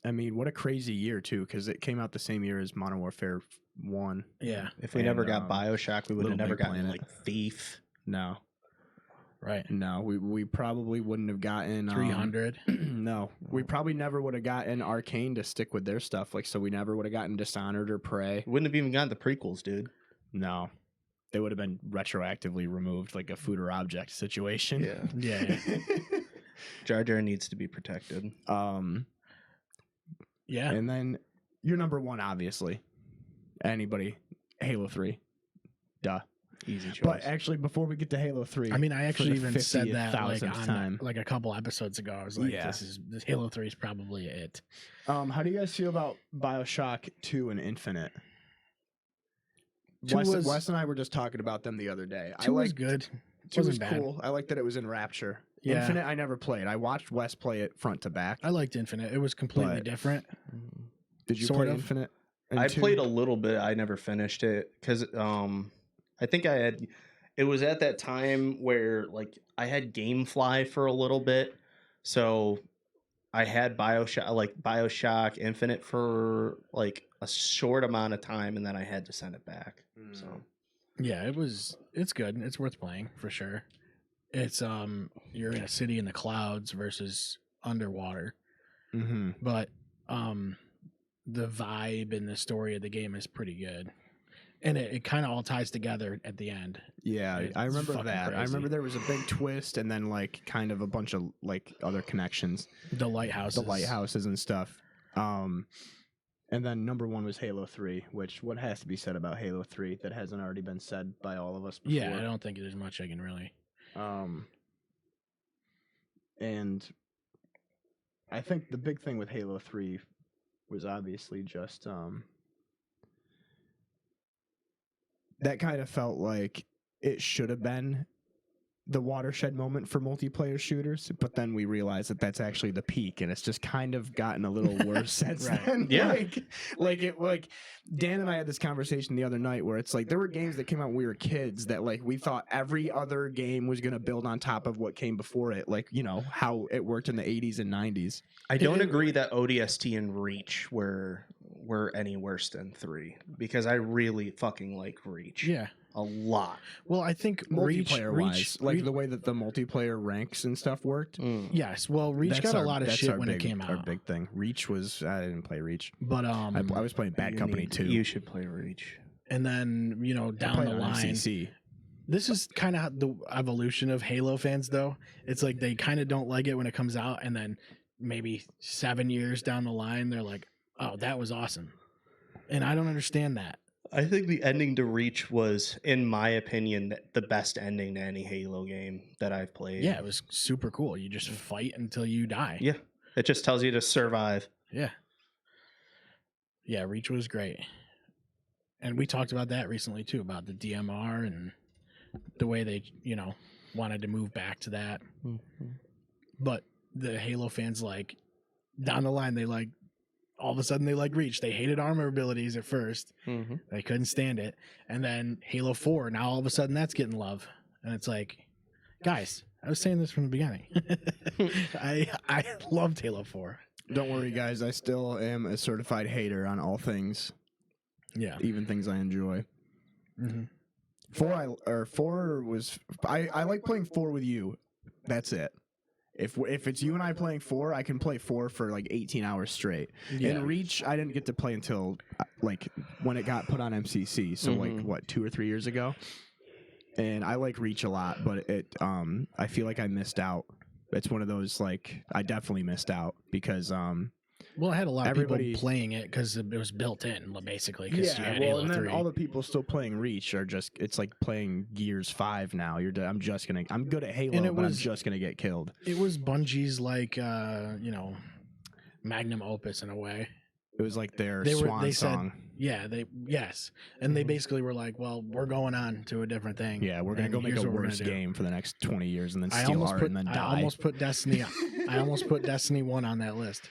I mean, what a crazy year too, because it came out the same year as Modern Warfare 1. Yeah. If we never got BioShock, we would have never gotten like Thief. No. Right. No, we probably wouldn't have gotten 300. No, we probably never would have gotten Arcane to stick with their stuff. Like, so we never would have gotten Dishonored or Prey. Wouldn't have even gotten the prequels, dude. No. They would have been retroactively removed, like a food or object situation. Yeah. Jar Jar needs to be protected. Yeah. And then Your number one, obviously. Anybody? Halo 3. Duh. Easy choice. But actually, before we get to Halo 3, I mean, I actually for the even said that like 50,000th on time. like a couple episodes ago. I was like, Yeah. this Halo 3 is probably it. How do you guys feel about BioShock 2 and Infinite? 2 was- Wes and I were just talking about them the other day. 2 was good. 2 was Wasn't bad. cool. I like that it was in Rapture. Yeah. Infinite, I never played. I watched Wes play it front to back. I liked Infinite. It was completely But- different. Did you sort play of. Infinite? and I 2? played a little bit. I never finished it because I think I had. It was at that time where like I had GameFly for a little bit, so I had BioShock Infinite for like a short amount of time, and then I had to send it back. So Yeah, it's good. It's worth playing for sure. It's you're in a city in the clouds versus underwater. Mm-hmm. But the vibe and the story of the game is pretty good. And it kind of all ties together at the end. Yeah, It's I remember fucking that. I crazy. remember there was a big twist and then like kind of a bunch of like other connections, The lighthouses. the lighthouses and stuff. And then number one was Halo 3, which what has to be said about Halo 3 that hasn't already been said by all of us before? Yeah, I don't think there's much I can really. And I think the big thing with Halo 3 was obviously just that kind of felt like it should have been the watershed moment for multiplayer shooters, but then we realized that that's actually the peak, and it's just kind of gotten a little worse since Right. then. Yeah. like Dan and I had this conversation the other night where it's like there were games that came out when we were kids that like we thought every other game was going to build on top of what came before it, like you know how it worked in the 80s and 90s. I don't agree that ODST and Reach were any worse than 3 because I really fucking like Reach. Yeah. A lot. Well, I think Multiplayer wise, Reach, like the way that the multiplayer ranks and stuff worked. yes. Well, Reach That's got our- a lot of that's shit our when big, it came Our out. big thing. Reach was I didn't play Reach. But I was playing Bad Company too. You should play Reach. and then I down played the on line, MCC. this is kind of the evolution of Halo fans. Though it's like they kind of don't like it when it comes out, and then maybe 7 years down the line, they're like, "Oh, that was awesome," and I don't understand that. I think the ending to Reach was, in my opinion, the best ending to any Halo game that I've played. Yeah, it was super cool. You just fight until you die. Yeah. It just tells you to survive. Yeah. Yeah, Reach was great. And we talked about that recently too, about the DMR and the way they, wanted to move back to that. But the Halo fans, like, down the line, they like, all of a sudden they like Reach. They hated armor abilities at first. Mm-hmm. They couldn't stand it. And then Halo 4, now all of a sudden that's getting love. And it's like, guys, I was saying this from the beginning. I loved Halo 4. Don't worry, guys. I still am a certified hater on all things, Yeah. even things I enjoy. Mm-hmm. 4 was I like playing 4 with you. That's it. If it's you and I playing 4, I can play 4 for like 18 hours straight. Yeah. And Reach, I didn't get to play until like when it got put on MCC. So like what, 2 or 3 years ago. And I like Reach a lot, but I feel like I missed out. It's one of those like I definitely missed out because Well, I had a lot of everybody- people playing it because it was built in, basically. Because you yeah, had well, Halo and then 3. all the people still playing Reach are just it's like playing Gears 5 now. I'm good at Halo, And it but was- I'm just gonna get killed. It was Bungie's like magnum opus in a way. It was like their They swan said, song. yeah, and they basically were like, well, we're going on to a different thing. Yeah, we're gonna and go make here's a what we're worse gonna do. game for the next 20 years and then I steal almost art put and then I die. almost put Destiny. I almost put Destiny 1 on that list.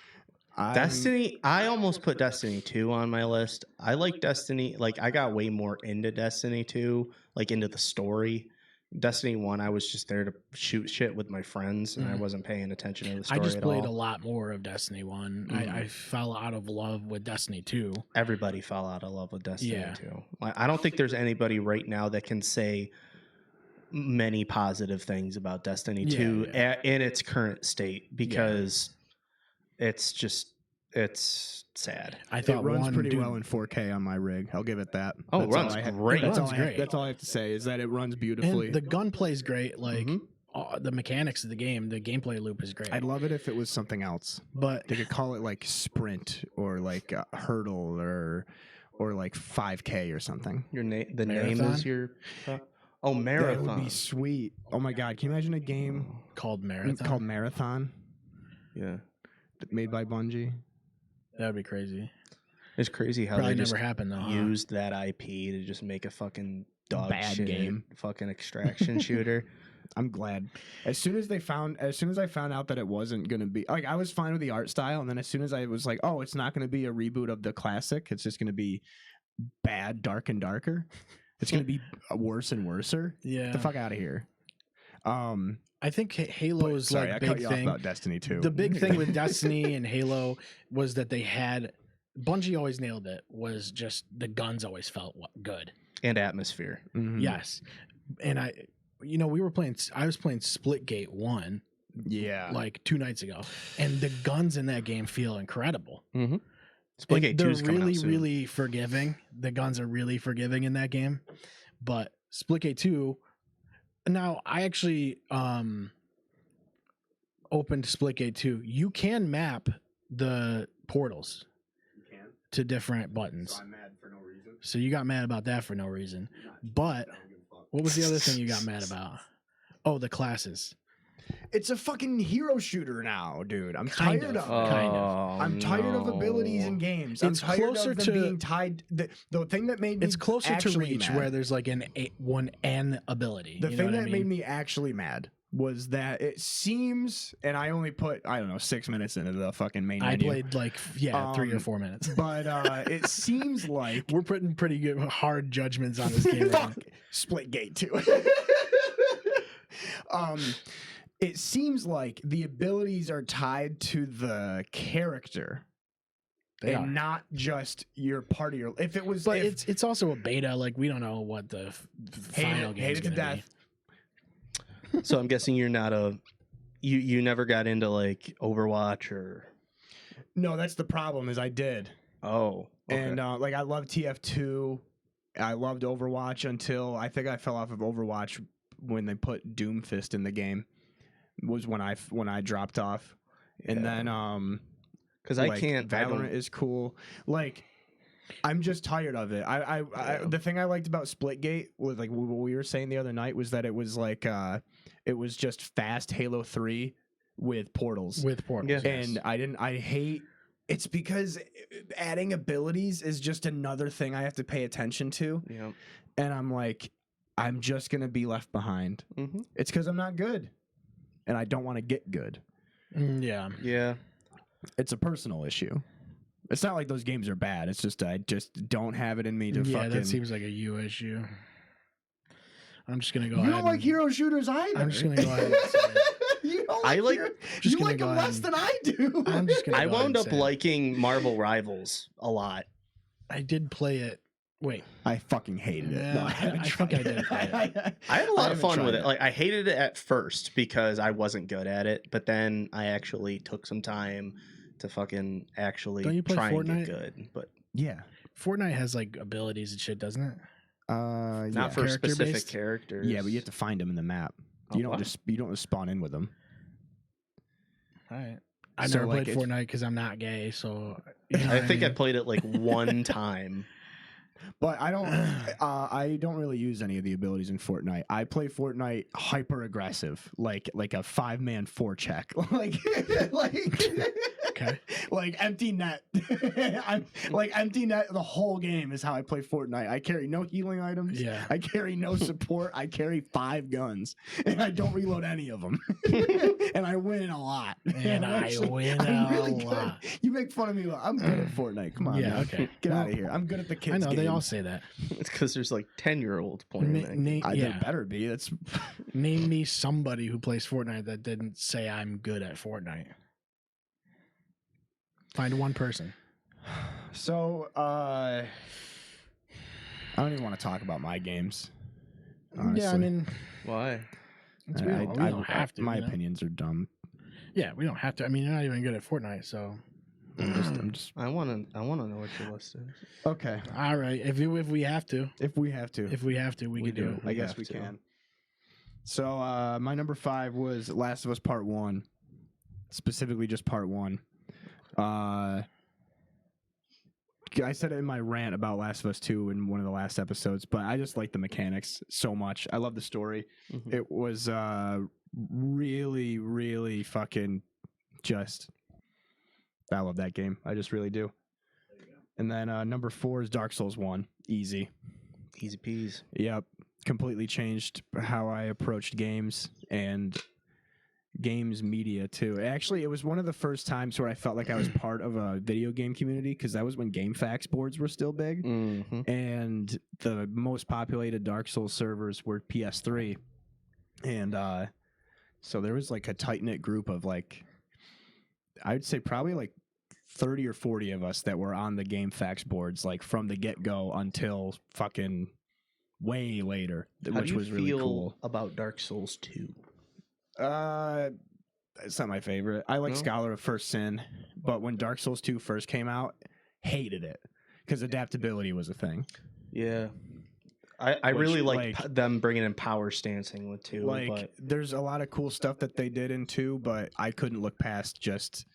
Destiny, I almost put Destiny 2 on my list. I like Destiny. Like, I got way more into Destiny 2, like into the story. Destiny 1, I was just there to shoot shit with my friends, and I wasn't paying attention to the story I just at played all. a lot more of Destiny 1. I fell out of love with Destiny 2. Everybody fell out of love with Destiny Yeah. 2. I don't think there's anybody right now that can say many positive things about Destiny 2 in its current state because it's sad. I It thought runs one pretty dude, well in 4K on my rig. I'll give it that. Oh, it That's all runs I have- great. That's all Runs I have- great. That's all I have to say is that it runs beautifully. and the gunplay's great. Like the mechanics of the game, the gameplay loop is great. I'd love it if it was something else. But They could call it like sprint or like hurdle or like 5K or something. The name Marathon? is your. Oh, That marathon. would be sweet. Oh my god, can you imagine a game called Marathon. called Marathon Yeah, made by Bungie? That would be crazy. it's crazy how Probably they just never happened though. Huh? used that IP to just make a fucking dog Bad shit game. fucking extraction shooter. I'm glad. As soon as I found out that it wasn't gonna be like, I was fine with the art style, and then as soon as I was like, oh, it's not gonna be a reboot of the classic, it's just gonna be bad, dark and darker. It's gonna be worse and worser. Yeah. Get the fuck out of here. I think Halo's Sorry, I like cut big you thing. off about Destiny 2. The big thing with Destiny and Halo was that they had Bungie always nailed it. Was just the guns always felt good. And atmosphere. Mhm. Yes, and I was playing Splitgate 1 Yeah. like 2 nights ago, and the guns in that game feel incredible. Mm-hmm. And Splitgate 2 is they're coming really, out soon. really forgiving. The guns are really forgiving in that game. But Splitgate 2, now I actually opened Splitgate 2. You can map the portals to different buttons. I'm mad for no reason. So you got mad about that for no reason. But what was the other thing you got mad about? Oh, the classes. It's a fucking hero shooter now, dude. I'm Kind tired of. of it. Kind I'm tired of abilities in no. games. It's I'm tired closer of them to- being tied. The thing that made me It's closer to actually Reach mad, where there's like an ability. the you know thing what I that made mean? me actually mad was that it seems, and I only put 6 minutes into the fucking main I menu, played like 3 or 4 minutes. but it seems like We're putting pretty good hard judgments on this game. Right fuck now. Splitgate too. It seems like the abilities are tied to the character. They and are. not just your part of your. If it was, But if, it's also a beta. Like we don't know what the final game hate is it to going to death. So I'm guessing you're not you never got into like Overwatch or. No, that's the problem. Is I did, Oh. Okay. and like I loved TF2. I loved Overwatch until I think I fell off of Overwatch when they put Doomfist in the game. Was when I dropped off, and then because like, I can't. Valorant is cool. Like, I'm just tired of it. I the thing I liked about Splitgate was like what we were saying the other night was that it was like it was just fast Halo 3 with portals. with portals. Yeah. yes. And I hate it's because adding abilities is just another thing I have to pay attention to, Yeah. and I'm like, I'm just gonna be left behind. Mm-hmm. It's because I'm not good, and I don't want to get good. Yeah. Yeah. It's a personal issue. It's not like those games are bad. It's just I just don't have it in me to Yeah, fucking. that seems like a you issue. I'm just gonna go You ahead. don't like and- hero shooters either. I'm just gonna go ahead and say it. You don't I like- hero- Just you gonna like go them ahead less and- than I do. I'm just gonna. I go ahead wound and up say it. liking Marvel Rivals a lot. I did play it. Wait, I fucking hated it. No, Yeah, I haven't I tried think I it. did play it. I had a lot of haven't fun with tried it. Like I hated it at first because I wasn't good at it, but then I actually took some time to fucking actually Don't you play try and Fortnite? get good. But Yeah. Fortnite has like abilities and shit, doesn't it? Yeah. not for Character specific based? characters. Yeah, but you have to find them in the map. Oh, You don't wow. just spawn in with them. All right. I So, never like, played it's- Fortnite because I'm not gay. So you know I what think I mean? played it like one time. But I don't really use any of the abilities in Fortnite. I play Fortnite hyper aggressive, like a 5-man forecheck, Okay. like empty net. I'm like empty net the whole game is how I play Fortnite. I carry no healing items. Yeah. I carry no support. I carry 5 guns, and I don't reload any of them. And I win a lot. And I'm I win I'm a good. lot. You make fun of me. I'm good at Fortnite. Come on. Yeah, man. okay. Get Well, out of here. I'm good at the kids. I know they game. all say that. It's because there's like 10-year-olds playing that game. There Yeah. better be. That's Name me somebody who plays Fortnite that didn't say I'm good at Fortnite. Find one person. so. I don't even want to talk about my games. Honestly. Yeah, I mean, Why? we don't have to. My you know? opinions are dumb. Yeah, we don't have to. I mean, you're not even good at Fortnite, so. I'm just I wanna know what your list is. okay. All right, if we have to, If we have to, we can do it. I guess have we to. can. So my number 5 was Last of Us Part 1, specifically just Part 1. I said it in my rant about Last of Us 2 in one of the last episodes, but I just like the mechanics so much. I love the story. Mhm. It was really, really fucking just... I love that game. I just really do. And then number 4 is Dark Souls 1. Easy. Easy peas. Yep. Completely changed how I approached games and games media too. Actually, it was one of the first times where I felt like I was part of a video game community, because that was when GameFAQs boards were still big, and the most populated Dark Souls servers were PS3, and so there was like a tight-knit group of like, I'd say probably like 30 or 40 of us that were on the GameFAQs boards, like from the get-go until fucking way later, which was really cool. About Dark Souls 2? It's not my favorite. I like No? Scholar of First Sin, but when Dark Souls 2 first came out, hated it because adaptability was a thing. Yeah. I Which, really like like- them bringing in power stancing with 2. Like, but there's a lot of cool stuff that they did in 2, but I couldn't look past just...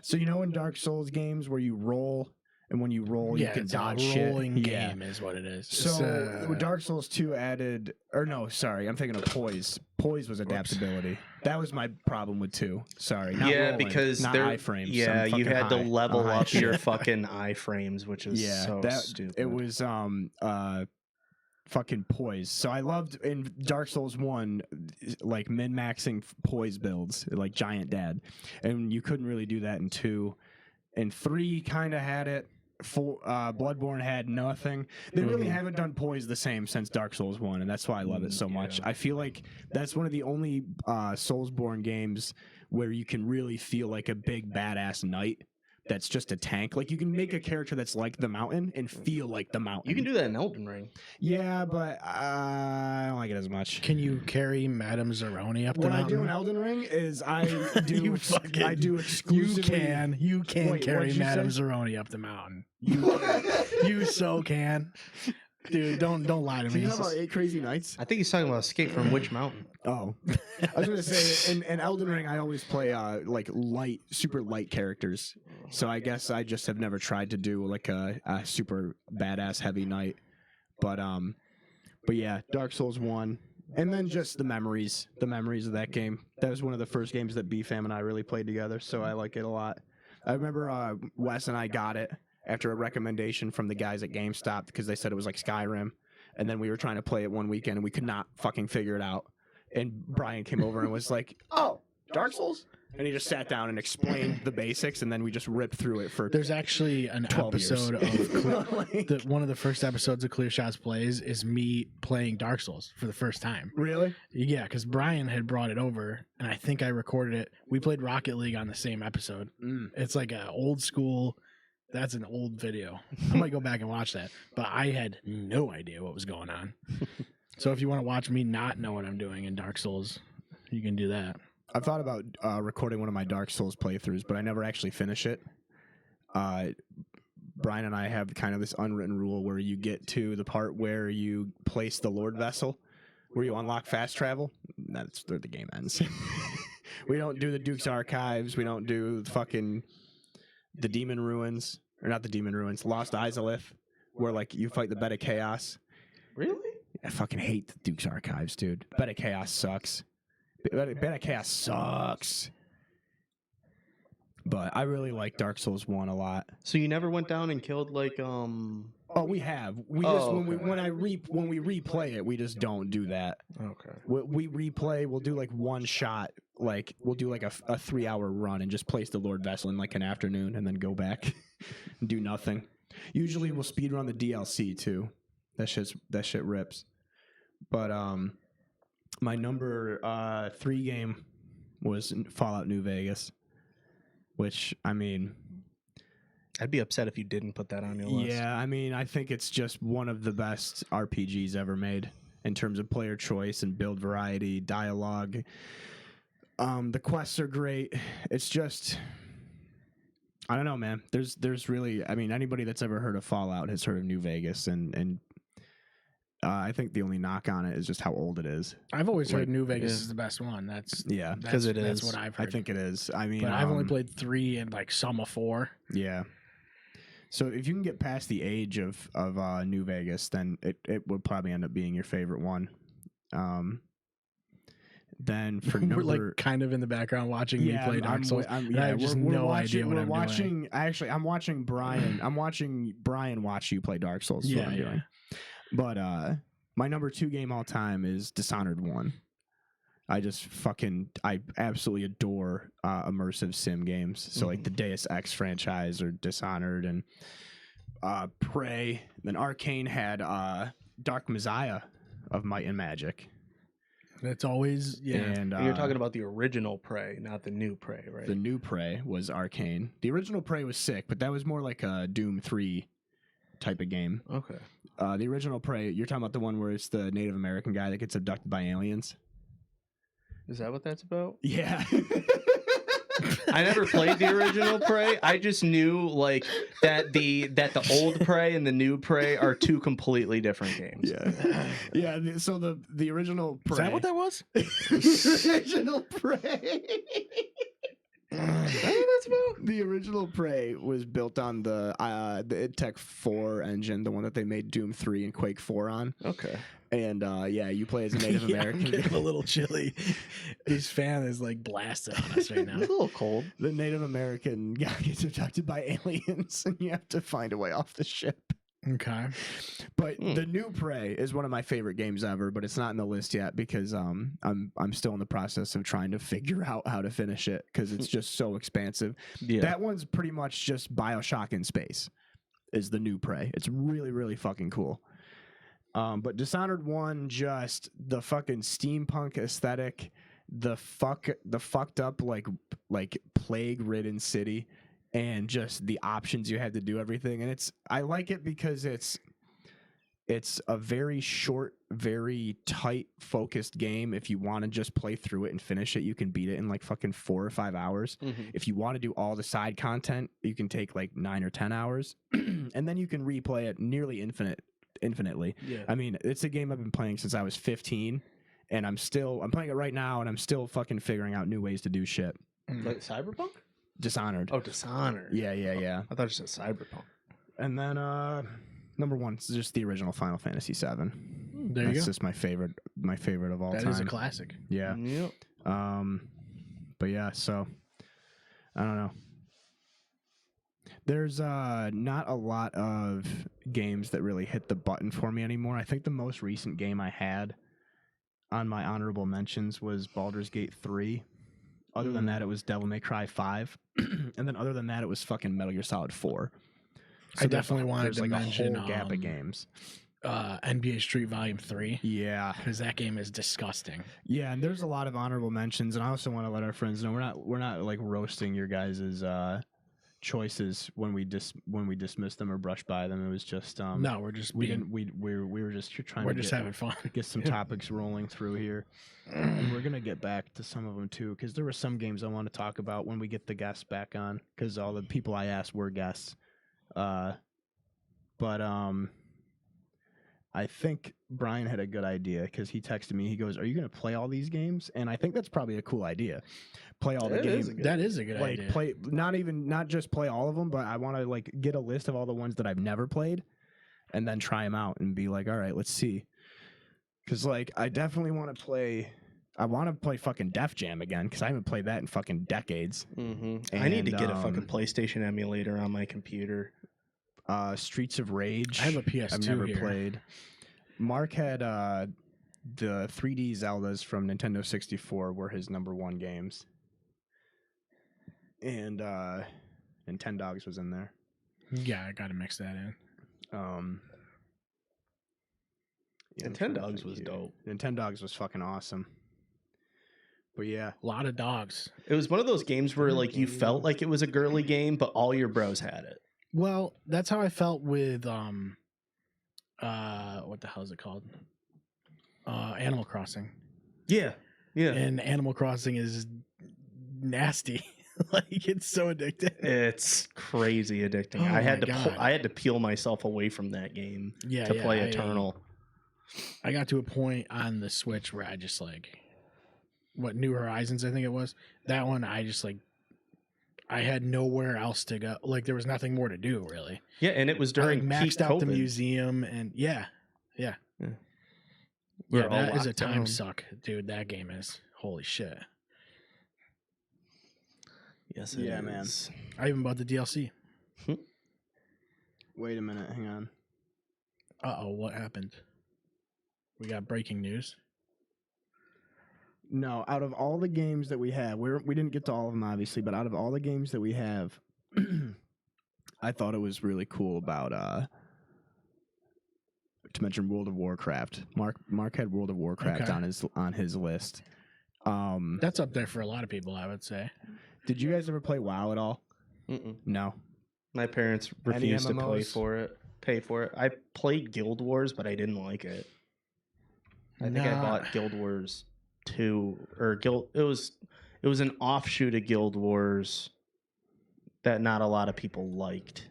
So, you know in Dark Souls games where you roll, and when you roll, you can it's dodge a shit? rolling Yeah. game is what it is. So Dark Souls 2 added, or no, sorry, I'm thinking of poise. Poise was adaptability. That was my problem with 2. Sorry, not yeah, rolling, because not they're iframes. Yeah, I'm you fucking had to high. level I'm high up your shit. fucking iframes, which is so that, stupid. It was fucking poise. So I loved in Dark Souls 1 like min-maxing poise builds, like Giant Dad, and you couldn't really do that in 2. And 3 kind of had it. Bloodborne had nothing. They really haven't done poise the same since Dark Souls 1, and that's why I love it so much. I feel like that's one of the only Soulsborne games where you can really feel like a big badass knight that's just a tank. Like, you can make a character that's like the Mountain and feel like the Mountain. You can do that in Elden Ring. Yeah, but I don't like it as much. Can you carry Madame Zeroni up the What I mountain? do in Elden Ring is I do You fucking- I do exclusively. You can Wait, carry what'd you Madame say? Zeroni up the mountain. You so can. Dude, don't lie to So me. you know about 8 Crazy Nights? I think he's talking about Escape from Witch Mountain. Oh, I was gonna say in Elden Ring I always play like super light characters. So I guess I just have never tried to do like a super badass heavy knight. But yeah, Dark Souls 1, and then just the memories of that game. That was one of the first games that BFAM and I really played together. So I like it a lot. I remember Wes and I got it after a recommendation from the guys at GameStop because they said it was like Skyrim, and then we were trying to play it one weekend and we could not fucking figure it out. And Brian came over and was like, "Oh, Dark Souls," and he just sat down and explained the basics, and then we just ripped through it for. There's actually an 12 years. episode of one of the first episodes of Clear Shots Plays is me playing Dark Souls for the first time. Really? Yeah, because Brian had brought it over, and I think I recorded it. We played Rocket League on the same episode. It's like an old school. That's an old video. I might go back and watch that, but I had no idea what was going on. So if you want to watch me not know what I'm doing in Dark Souls, you can do that. I've thought about recording one of my Dark Souls playthroughs, but I never actually finish it. Brian and I have kind of this unwritten rule where you get to the part where you place the Lord Vessel, where you unlock fast travel. That's where the game ends. We don't do the Duke's Archives. We don't do the Demon Ruins, or not the Demon Ruins, Lost Izalith, where like you fight the Bed of Chaos. Really? I fucking hate the Duke's Archives, dude. Bed of Chaos sucks. Bed of Chaos sucks. But I really like Dark Souls 1 a lot. So you never went down and killed like Oh, we have. We Oh, just okay. when we replay it, we just don't do that. Okay. We replay. We'll do like one shot. Like we'll do like a 3-hour run and just place the Lord Vessel in like an afternoon and then go back and do nothing. Usually we'll speedrun the DLC too. That shit rips. But my number 3 game was Fallout New Vegas, which I mean. I'd be upset if you didn't put that on your list. Yeah, I mean, I think it's just one of the best RPGs ever made in terms of player choice and build variety, dialogue. The quests are great. It's just, I don't know, man. There's really, I mean, anybody that's ever heard of Fallout has heard of New Vegas, and I think the only knock on it is just how old it is. I've always heard Like, New Vegas is the best one. That's Yeah, because it that's is. what I've heard. I think it is. I mean, but I've only played 3 and like some of 4. Yeah. So if you can get past the age of New Vegas, then it would probably end up being your favorite one. Then for We're number, like kind of in the background watching me play Dark Souls. I'm I have just no idea what I'm watching. doing. Actually, I'm watching Brian. I'm watching Brian watch you play Dark Souls. Is what I'm doing. But my number 2 game all time is Dishonored 1. I absolutely adore immersive sim games. So like the Deus Ex franchise or Dishonored and Prey. Then Arcane had Dark Messiah of Might and Magic. It's always And You're talking about the original Prey, not the new Prey, right? the new Prey was Arcane. The original Prey was sick, but that was more like a Doom 3 type of game. Okay. The original Prey, you're talking about the one where it's the Native American guy that gets abducted by aliens? Is that what that's about? Yeah. I never played the original Prey. I just knew like that the old Prey and the new Prey are 2 completely different games. Yeah. So the original Prey. Is that what that was? The original Prey. Is that what that's about? The original Prey was built on the id Tech 4 engine, the one that they made Doom 3 and Quake 4 on. Okay. And you play as a Native American. I'm getting a little chilly. His fan is like blasted on us right now. It's a little cold. The Native American guy gets abducted by aliens, and you have to find a way off the ship. Okay. But the new Prey is one of my favorite games ever, but it's not in the list yet because I'm still in the process of trying to figure out how to finish it because it's just so expansive. Yeah. That one's pretty much just BioShock in space. Is the new Prey. It's really, really fucking cool. But Dishonored 1, just the fucking steampunk aesthetic, the fucked up like plague-ridden city, and just the options you had to do everything. And I like it because it's a very short, very tight, focused game. If you want to just play through it and finish it, you can beat it in like fucking 4 or 5 hours. If you want to do all the side content, you can take like 9 or 10 hours, and then you can replay it nearly infinitely. Yeah. I mean, it's a game I've been playing since I was 15, and I'm playing it right now, and I'm still fucking figuring out new ways to do shit. Like Cyberpunk? Dishonored. Oh, Dishonored. Yeah. I thought you said Cyberpunk. And then number 1 is just the original Final Fantasy VII. There you That's go. just my favorite of all That time. is a classic. Yeah. Yep. But yeah, so I don't know. There's not a lot of games that really hit the button for me anymore. I think the most recent game I had on my honorable mentions was Baldur's Gate 3. Other than that, it was Devil May Cry 5. And then other than that, it was fucking Metal Gear Solid 4. I definitely wanted there's to like mention a whole gap of games. NBA Street Volume 3. Yeah. Because that game is disgusting. Yeah, and there's a lot of honorable mentions, and I also want to let our friends know we're not like roasting your guys' choices when we dismiss them or brush by them. It was just No, we're just we were just trying we're to just having fun. get some topics rolling through here, and we're gonna get back to some of them too because there were some games I want to talk about when we get the guests back on because all the people I asked were guests, but I think Brian had a good idea because he texted me. He goes, "Are you going to play all these games?" And I think that's probably a cool idea. Play all the games. That is a good Like idea. play not just play all of them, but I want to like get a list of all the ones that I've never played, and then try them out and be like, all right, let's see. Because like I definitely want to play. I want to play fucking Def Jam again because I haven't played that in fucking decades. I need to get a fucking PlayStation emulator on my computer. Streets of Rage. I have a PS2 I've never here. played. Mark had the 3D Zeldas from Nintendo 64 were his number 1 games. And Nintendogs was in there. Yeah, I gotta mix that in. Nintendogs was dope. Nintendogs was fucking awesome. But yeah. A lot of dogs. It was one of those games where like you felt like it was a girly game, but all your bros had it. Well, that's how I felt with what the hell is it called? Animal Crossing. Yeah. And Animal Crossing is nasty. Like it's so addictive. It's crazy addicting. Oh I had my God. I had to peel myself away from that game Yeah, to play Eternal. I got to a point on the Switch where I just like, what, New Horizons, I think it was. That one, I just like, I had nowhere else to go. Like, there was nothing more to do, really. Yeah, and it was I during like, maxed peak out the COVID. museum, and yeah. We Yeah, were all that is a locked time down. suck, dude. That game is. Holy shit. Yes, Yeah, man. is. I even bought the DLC. Wait a minute, hang on. Uh-oh, what happened? We got breaking news. No, out of all the games that we have, we didn't get to all of them obviously, but out of all the games that we have, I thought it was really cool about to mention World of Warcraft. Mark had World of Warcraft Okay. on his list. That's up there for a lot of people, I would say. Did you guys ever play WoW at all? Mm-mm. No. My parents Any refused to MMOs? pay for it. I played Guild Wars, but I didn't like it. I think I Nah. bought Guild Wars 2 or Guild. It was an offshoot of Guild Wars that not a lot of people liked.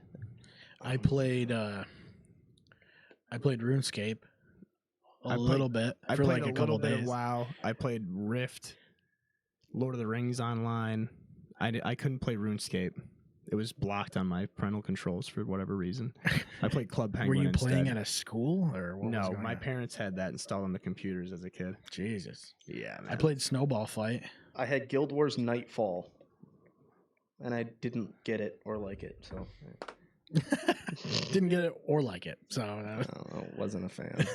I played RuneScape a little bit I for played like a a couple little bit days. of WoW. I played Rift, Lord of the Rings Online. I couldn't play RuneScape. It was blocked on my parental controls for whatever reason. I played Club Penguin Were you playing instead. at a school or what? was No, going my on? parents had that installed on the computers as a kid. Jesus. Yeah, man. I played Snowball Fight. I had Guild Wars Nightfall, and I didn't get it or like it, so Didn't get it or like it. So I wasn't a fan.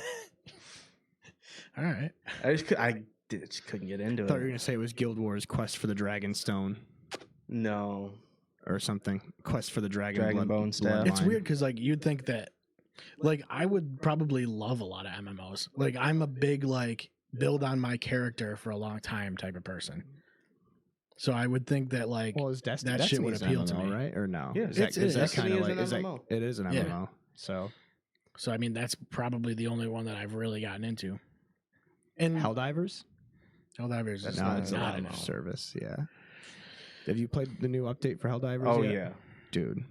all right. I just couldn't get into I thought you were it. gonna say it was Guild Wars Quest for the Dragonstone No. or something. Quest for the Dragonbone staff. It's weird because like you'd think that like I would probably love a lot of MMOs. Like I'm a big like build on my character for a long time type of person. So I would think that like Well, is that shit would Destiny's appeal to MMO, me. right? Or no? Yeah, is that, it is. Destiny kinda is an like, MMO. It is an Yeah. MMO. So So I mean that's probably the only one that I've really gotten into. And Helldivers? Helldivers That's is No, not it's a an not live MMO. service. Yeah. Have you played the new update for Helldivers? Oh yet? yeah. Dude.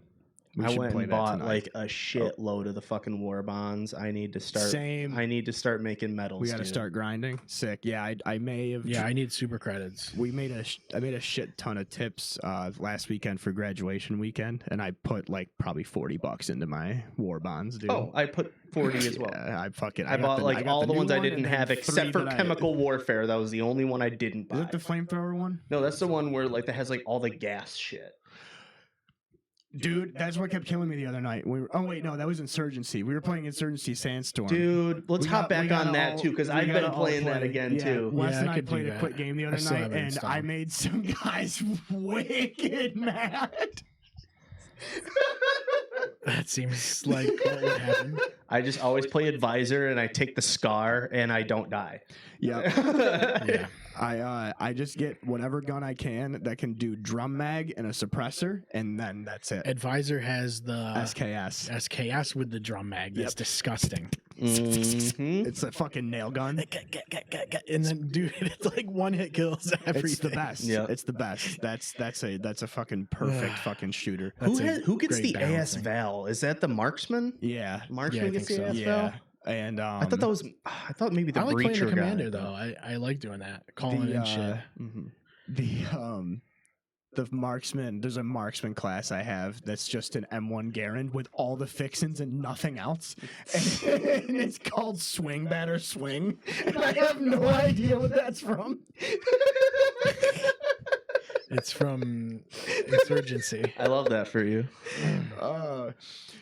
We I should went play and that bought tonight. like a shit load of the fucking war bonds. I need to start. Same. I need to start making medals. We got to dude. start grinding. Sick. Yeah, I may have. Yeah, I need super credits. I made a shit ton of tips last weekend for graduation weekend, and I put like probably $40 into my war bonds, dude. Oh, I put 40 as well. Yeah, I bought like all the ones I didn't have except for chemical. chemical warfare. That was the only one I didn't Is buy. it the flamethrower one? No, that's the one where like that has like all the gas shit. Dude, that's what kept killing me the other night. Oh wait, no, that was Insurgency. We were playing Insurgency Sandstorm. Dude, let's We hop got- we back gotta on that all- too because we I've gotta been all playing that play. again Yeah, too. Wes Yeah, and I I could do played a that. quick game the I other still night, have it and I installed. made some guys wicked mad. That seems like what would happen. I just always play advisor and I take the scar and I don't die. Yeah. Yeah. I just get whatever gun I can that can do drum mag and a suppressor, and then that's it. Advisor has the SKS. SKS with the drum mag. That's disgusting. Mhm. It's a fucking nail gun. And then, dude, it's like one hit kills everything. It's the best. Yeah. It's the best. That's a fucking perfect fucking shooter. Who gets great the AS balancing. Val? Is that the marksman? Yeah. Marksman I gets think the so. AS Yeah. Val? And I thought that was. I thought maybe the I like playing breacher the got commander it, though. I like doing that, calling in shit. Mhm. the marksman. There's a marksman class I have that's just an M1 Garand with all the fixins and nothing else, and it's called Swing Batter Swing. And I have no idea what that's from. It's from Insurgency. I love that for you.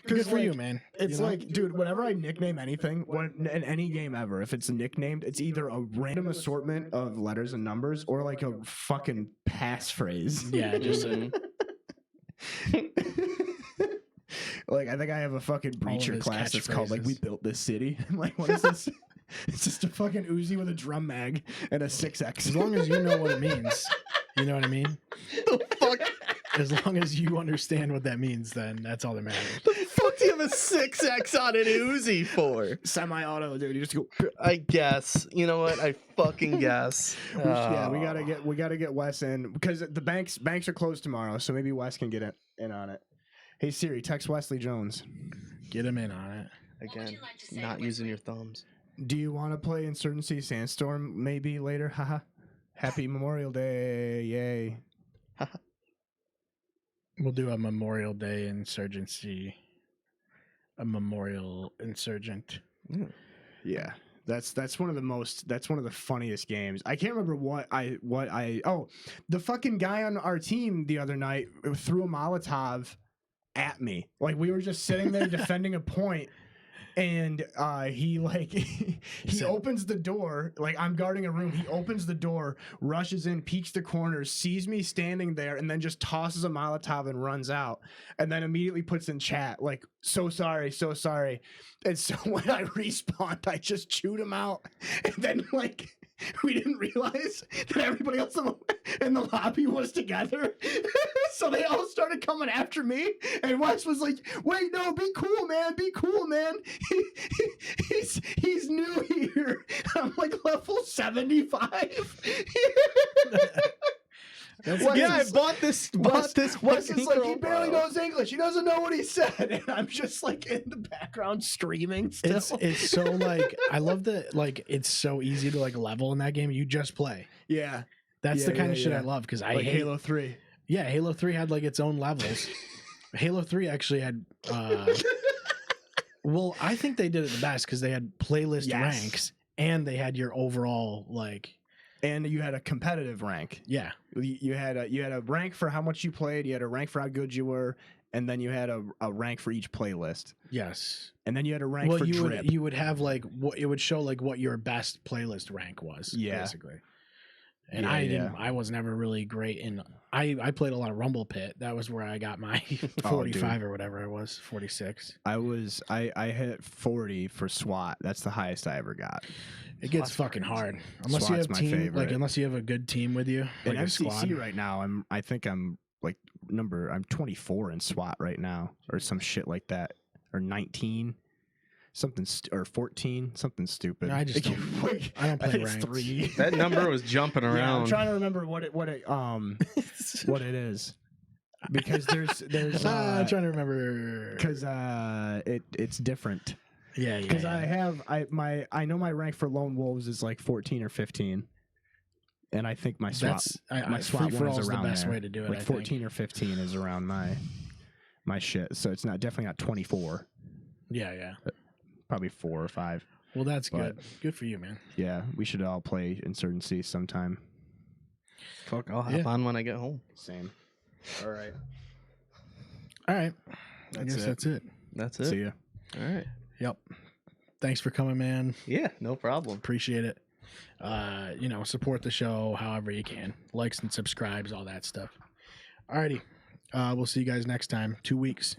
Good for you, man. It's You know? like, dude, whenever I nickname anything, in any game ever, if it's nicknamed, it's either a random assortment of letters and numbers or like a fucking passphrase. Yeah, just Mhm. Like, I think I have a fucking All of breacher his class that's called, like, we catchphrases. built this city. I'm like, what is this? It's just a fucking Uzi with a drum mag and a 6X. as long as you know what it means. You know what I mean? Fuck. As long as you understand what that means, then that's all that matters. The fuck do you have a 6X on an Uzi for? Semi-auto, dude. You just go. I guess. You know what? I fucking guess. Yeah, we gotta get Wes in because the banks are closed tomorrow, so maybe Wes can get in on it. Hey Siri, text Wesley Jones. Get him in on it. Again, not using your thumbs. Do you want to play Insurgency Sandstorm maybe later? Haha. Happy Memorial Day. Yay. We'll do a Memorial Day insurgency. A memorial insurgent. Yeah. That's one of the funniest games. I can't remember what I the fucking guy on our team the other night threw a Molotov at me. Like we were just sitting there defending a point. And he opens the door, like I'm guarding a room. He opens the door, rushes in, peeks the corners, sees me standing there, and then just tosses a Molotov and runs out. And then immediately puts in chat, like, so sorry. And so when I respawned, I just chewed him out. And then, like, we didn't realize that everybody else in the lobby was together. So they all started coming after me. And Wes was like, wait, no, be cool, man. He's new here. I'm like level 75. I bought this. Wes is like, he profile. barely knows English. He doesn't know what he said. And I'm just like in the background streaming still. It's so like I love that like it's so easy to like level in that game. You just play. Yeah. That's the kind of shit I love because I like hate Halo 3. Yeah, Halo 3 had like its own levels. Halo 3 actually had well, I think they did it the best because they had playlist ranks and they had your overall like and you had a competitive rank. Yeah. You had a rank for how much you played, you had a rank for how good you were, and then you had a rank for each playlist. Yes. And then you had a rank for drip. You would have like what it would show like what your best playlist rank was, basically. And I was never really great in I played a lot of Rumble Pit. That was where I got my 45 or whatever I was, 46. I hit 40 for SWAT. That's the highest I ever got. It gets fucking hard. Unless SWAT's you have my team favorite. like unless you have a good team with you. In Like a MCC squad. right now, I think I'm like I'm 24 in SWAT right now or some shit like that, or 19. Something or 14, something stupid. No, I just don't. I don't play think it's ranked. 3. That number was jumping Yeah, I'm around. trying to remember what it is because there's I'm trying to remember because it's different. Yeah, Because I know my rank for Lone Wolves is like 14 or 15, and I think my SWAT SWAT one is around the best there. way to do it. Like 14 or 15 is around my shit. So it's definitely not 24. Yeah. Probably 4 or 5. Well, that's good. Good for you, man. Yeah, we should all play Insurgency sometime. Fuck, I'll hop on when I get home. Same. All right. I guess that's it. That's it. See ya. All right. Yep. Thanks for coming, man. Yeah, no problem. Appreciate it. Support the show however you can. Likes and subscribes, all that stuff. Alrighty. We'll see you guys next time. 2 weeks.